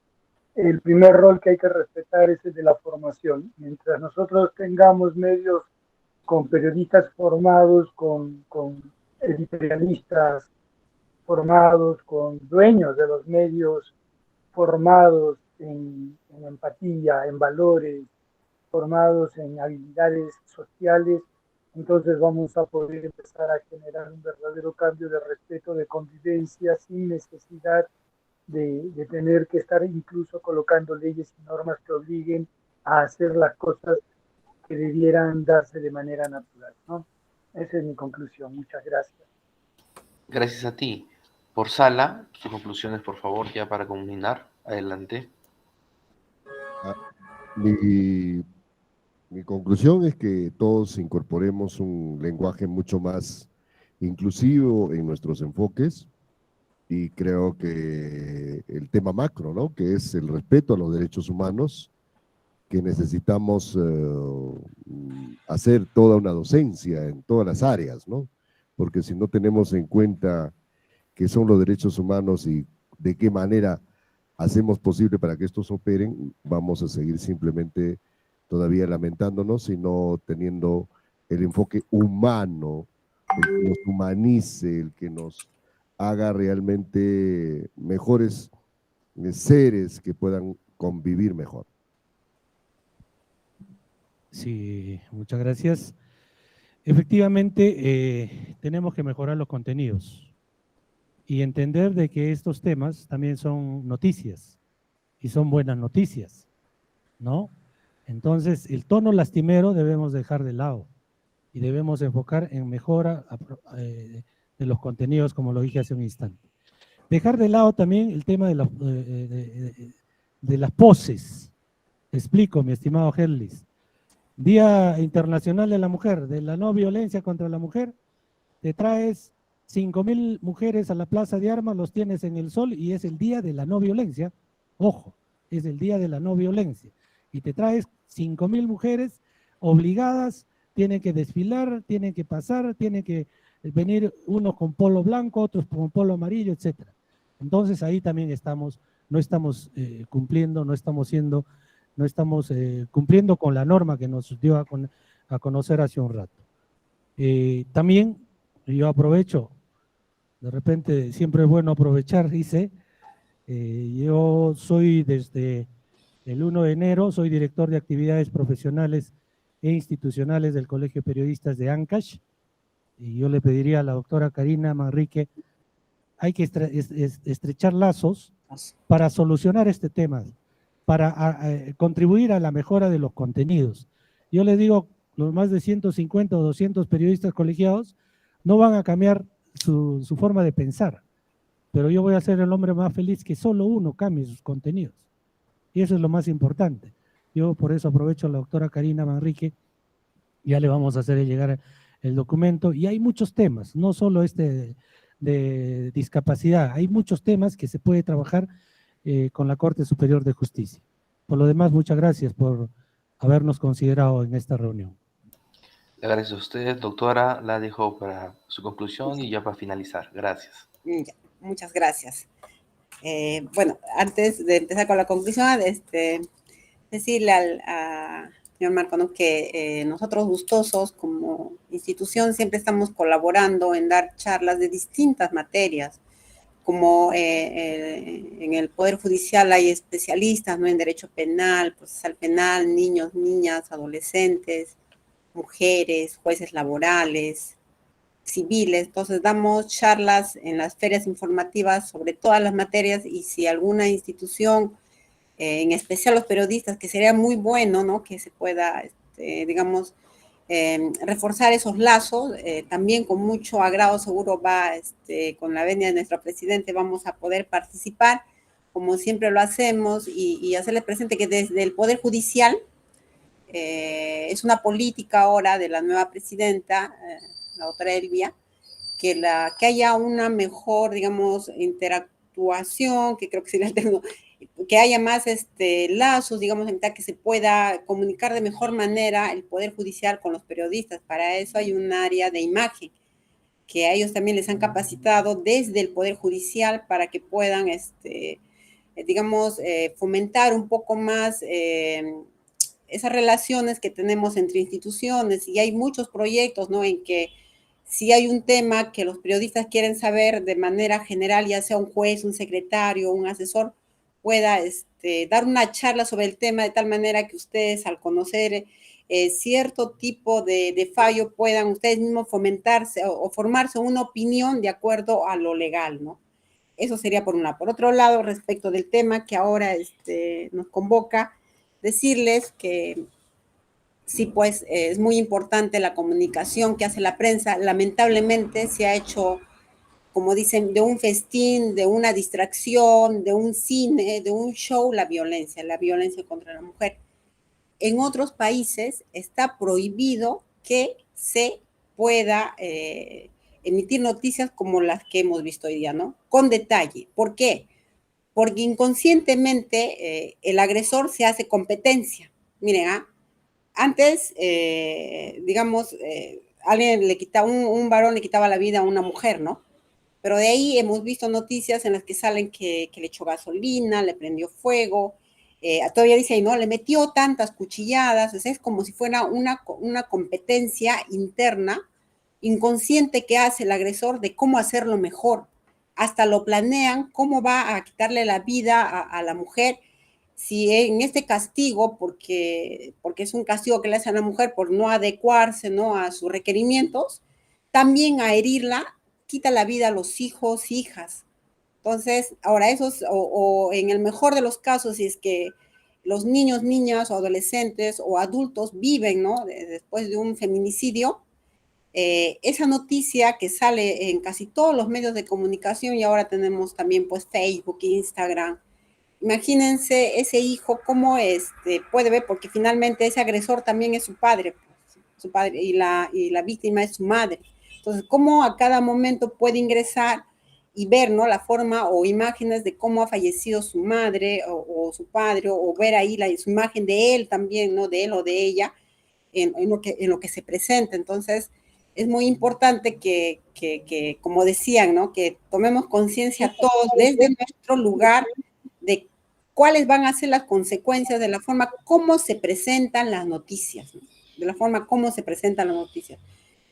el primer rol que hay que respetar es el de la formación. Mientras nosotros tengamos medios con periodistas formados, con editorialistas formados, con dueños de los medios formados en empatía, en valores, formados en habilidades sociales, entonces vamos a poder empezar a generar un verdadero cambio de respeto, de convivencia, sin necesidad de tener que estar incluso colocando leyes y normas que obliguen a hacer las cosas que debieran darse de manera natural, ¿no? Esa es mi conclusión. Muchas gracias. Gracias a ti. Por Sala, sus conclusiones, por favor, ya para culminar. Adelante. Mi conclusión es que todos incorporemos un lenguaje mucho más inclusivo en nuestros enfoques, y creo que el tema macro, ¿no?, que es el respeto a los derechos humanos, que necesitamos hacer toda una docencia en todas las áreas, ¿no? Porque si no tenemos en cuenta qué son los derechos humanos y de qué manera hacemos posible para que estos operen, vamos a seguir simplemente todavía lamentándonos y no teniendo el enfoque humano, el que nos humanice, el que nos haga realmente mejores seres que puedan convivir mejor. Sí, muchas gracias. Efectivamente, tenemos que mejorar los contenidos y entender de que estos temas también son noticias y son buenas noticias, ¿no? Entonces, el tono lastimero debemos dejar de lado y debemos enfocar en mejora de los contenidos, como lo dije hace un instante. Dejar de lado también el tema de las poses. Te explico, mi estimado Gerlis. Día Internacional de la Mujer, de la no violencia contra la mujer, te traes 5.000 mujeres a la Plaza de Armas, los tienes en el sol y es el día de la no violencia. Ojo, es el día de la no violencia. Y te traes 5.000 mujeres obligadas, tienen que desfilar, tienen que pasar, tienen que venir unos con polo blanco, otros con polo amarillo, etc. Entonces ahí también no estamos cumpliendo, no estamos cumpliendo con la norma que nos dio a conocer hace un rato. También yo aprovecho, de repente siempre es bueno aprovechar, yo soy desde el 1 de enero, soy director de actividades profesionales e institucionales del Colegio de Periodistas de Ancash, y yo le pediría a la doctora Karina Manrique, hay que estrechar lazos para solucionar este tema, para contribuir a la mejora de los contenidos. Yo les digo, los más de 150 o 200 periodistas colegiados no van a cambiar su forma de pensar, pero yo voy a ser el hombre más feliz que solo uno cambie sus contenidos. Y eso es lo más importante. Yo por eso aprovecho a la doctora Karina Manrique, ya le vamos a hacer llegar el documento, y hay muchos temas, no solo de discapacidad, hay muchos temas que se puede trabajar con la Corte Superior de Justicia. Por lo demás, muchas gracias por habernos considerado en esta reunión. Le agradezco a usted, doctora, la dejo para su conclusión y ya para finalizar. Gracias. Muchas gracias. Bueno, antes de empezar con la conclusión, decirle a señor Marco, ¿no?, que nosotros gustosos como institución siempre estamos colaborando en dar charlas de distintas materias, como en el Poder Judicial hay especialistas, ¿no?, en derecho penal, procesal penal, niños, niñas, adolescentes, mujeres, jueces laborales, civiles. Entonces damos charlas en las ferias informativas sobre todas las materias, y si alguna institución, en especial los periodistas, que sería muy bueno, ¿no?, que se pueda digamos, reforzar esos lazos. También con mucho agrado seguro va, con la venia de nuestro presidente, vamos a poder participar, como siempre lo hacemos, y hacerle presente que desde el Poder Judicial, es una política ahora de la nueva presidenta, la doctora Elvia, que haya una mejor, digamos, interactuación, que creo que sería el término, que haya más lazos, digamos, en tal que se pueda comunicar de mejor manera el Poder Judicial con los periodistas. Para eso hay un área de imagen, que a ellos también les han capacitado desde el Poder Judicial para que puedan, digamos, fomentar un poco más esas relaciones que tenemos entre instituciones. Y hay muchos proyectos, ¿no?, en que si hay un tema que los periodistas quieren saber de manera general, ya sea un juez, un secretario, un asesor, pueda dar una charla sobre el tema de tal manera que ustedes, al conocer cierto tipo de fallo, puedan ustedes mismos fomentarse o formarse una opinión de acuerdo a lo legal, ¿no? Eso sería por un lado. Por otro lado, respecto del tema que ahora nos convoca, decirles que sí, pues es muy importante la comunicación que hace la prensa. Lamentablemente se ha hecho, como dicen, de un festín, de una distracción, de un cine, de un show, la violencia contra la mujer. En otros países está prohibido que se pueda emitir noticias como las que hemos visto hoy día, ¿no? Con detalle. ¿Por qué? Porque inconscientemente el agresor se hace competencia. Miren, antes, digamos, alguien le quitaba, un varón le quitaba la vida a una mujer, ¿no? Pero de ahí hemos visto noticias en las que salen que le echó gasolina, le prendió fuego, todavía dice ahí, ¿no? Le metió tantas cuchilladas. O sea, es como si fuera una competencia interna, inconsciente, que hace el agresor de cómo hacerlo mejor. Hasta lo planean, cómo va a quitarle la vida a la mujer. Si en este castigo, porque es un castigo que le hace a la mujer por no adecuarse, ¿no?, a sus requerimientos, también a herirla, quita la vida a los hijos, hijas. Entonces, ahora esos, o en el mejor de los casos, si es que los niños, niñas o adolescentes o adultos viven, ¿no?, después de un feminicidio, esa noticia que sale en casi todos los medios de comunicación, y ahora tenemos también pues Facebook, Instagram. Imagínense ese hijo cómo puede ver, porque finalmente ese agresor también es su padre, y la víctima es su madre. Entonces, cómo a cada momento puede ingresar y ver, ¿no?, la forma o imágenes de cómo ha fallecido su madre o su padre, o ver ahí su imagen de él también, ¿no?, de él o de ella, en lo que se presenta. Entonces, es muy importante que como decían, ¿no?, que tomemos conciencia todos desde nuestro lugar de cuáles van a ser las consecuencias de la forma como se presentan las noticias, ¿no?, de la forma como se presentan las noticias.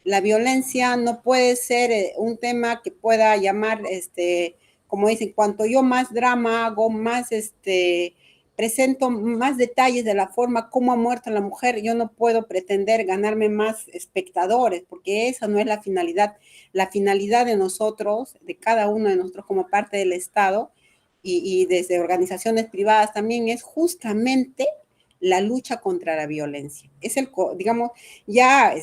La violencia no puede ser un tema que pueda llamar, como dicen, cuanto yo más drama hago, más presento más detalles de la forma como ha muerto la mujer, yo no puedo pretender ganarme más espectadores, porque esa no es la finalidad. La finalidad de nosotros, de cada uno de nosotros como parte del Estado y desde organizaciones privadas también, es justamente la lucha contra la violencia. Es digamos, ya,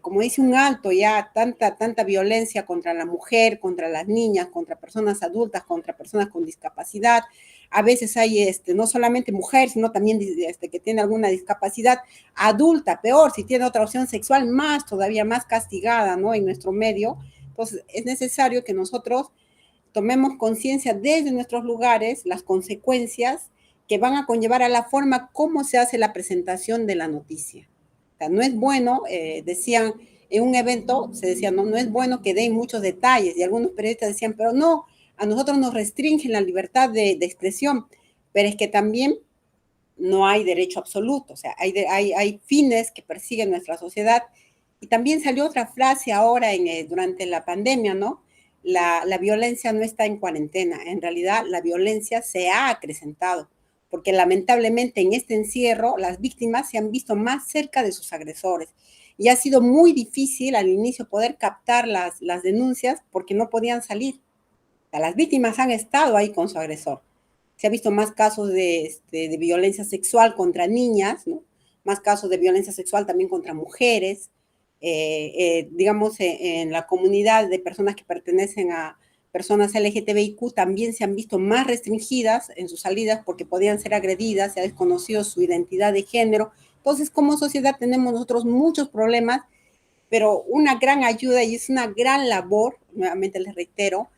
como dice un alto, ya tanta violencia contra la mujer, contra las niñas, contra personas adultas, contra personas con discapacidad. A veces hay, no solamente mujer, sino también que tiene alguna discapacidad adulta, peor, si tiene otra opción sexual, más, todavía más castigada, ¿no?, en nuestro medio. Entonces, es necesario que nosotros tomemos conciencia desde nuestros lugares, las consecuencias que van a conllevar a la forma como se hace la presentación de la noticia. O sea, no es bueno, decían en un evento, se decía, no es bueno que den muchos detalles, y algunos periodistas decían, pero no, a nosotros nos restringen la libertad de expresión, pero es que también no hay derecho absoluto. O sea, hay fines que persiguen nuestra sociedad. Y también salió otra frase ahora durante la pandemia, ¿no? La violencia no está en cuarentena, en realidad la violencia se ha acrecentado, porque lamentablemente en este encierro las víctimas se han visto más cerca de sus agresores, y ha sido muy difícil al inicio poder captar las denuncias porque no podían salir. O sea, las víctimas han estado ahí con su agresor. Se ha visto más casos de violencia sexual contra niñas, ¿no?, más casos de violencia sexual también contra mujeres. Digamos, en la comunidad de personas que pertenecen a personas LGTBIQ también se han visto más restringidas en sus salidas porque podían ser agredidas, se ha desconocido su identidad de género. Entonces, como sociedad tenemos nosotros muchos problemas, pero una gran ayuda y es una gran labor, nuevamente les reitero,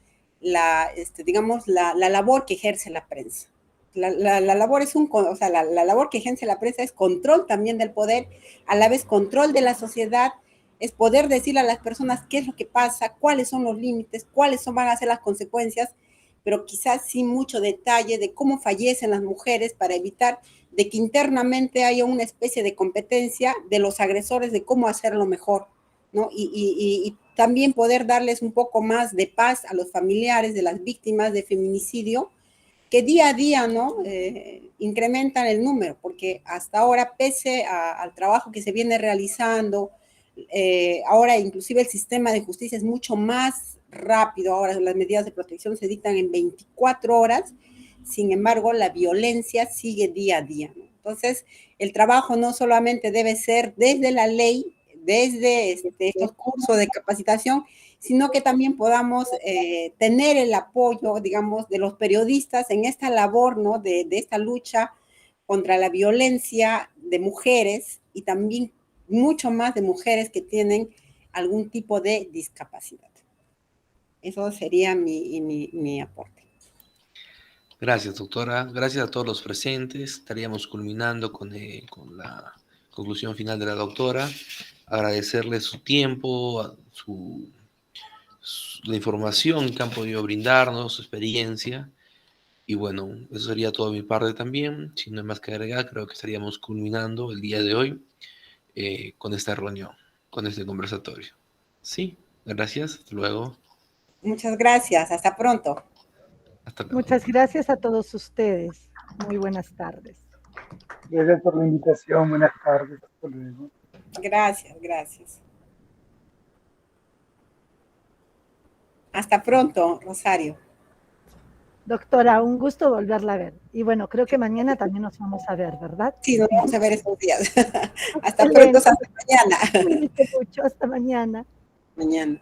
digamos, la labor que ejerce la prensa. La labor es la labor que ejerce la prensa es control también del poder, a la vez control de la sociedad, es poder decirle a las personas qué es lo que pasa, cuáles son los límites, van a ser las consecuencias, pero quizás sin mucho detalle de cómo fallecen las mujeres para evitar de que internamente haya una especie de competencia de los agresores de cómo hacerlo mejor, ¿no? Y también poder darles un poco más de paz a los familiares de las víctimas de feminicidio, que día a día, ¿no? Incrementan el número, porque hasta ahora, pese al trabajo que se viene realizando, ahora inclusive el sistema de justicia es mucho más rápido, ahora las medidas de protección se dictan en 24 horas, sin embargo la violencia sigue día a día, ¿no? Entonces el trabajo no solamente debe ser desde la ley, desde estos cursos de capacitación, sino que también podamos tener el apoyo, digamos, de los periodistas en esta labor, ¿no? De esta lucha contra la violencia de mujeres y también mucho más de mujeres que tienen algún tipo de discapacidad. Eso sería mi aporte. Gracias, doctora. Gracias a todos los presentes. Estaríamos culminando con la conclusión final de la doctora. Agradecerle su tiempo, la información que han podido brindarnos, su experiencia. Y bueno, eso sería todo de mi parte también. Si no hay más que agregar, creo que estaríamos culminando el día de hoy con esta reunión, con este conversatorio. Sí, gracias. Hasta luego. Muchas gracias. Hasta pronto. Hasta luego. Muchas gracias a todos ustedes. Muy buenas tardes. Gracias por la invitación. Buenas tardes. Hasta luego. Gracias. Hasta pronto, Rosario. Doctora, un gusto volverla a ver. Y bueno, creo que mañana también nos vamos a ver, ¿verdad? Sí, nos vamos a ver estos días. Hasta pronto, hasta mañana. Cuídense mucho, hasta mañana. Mañana.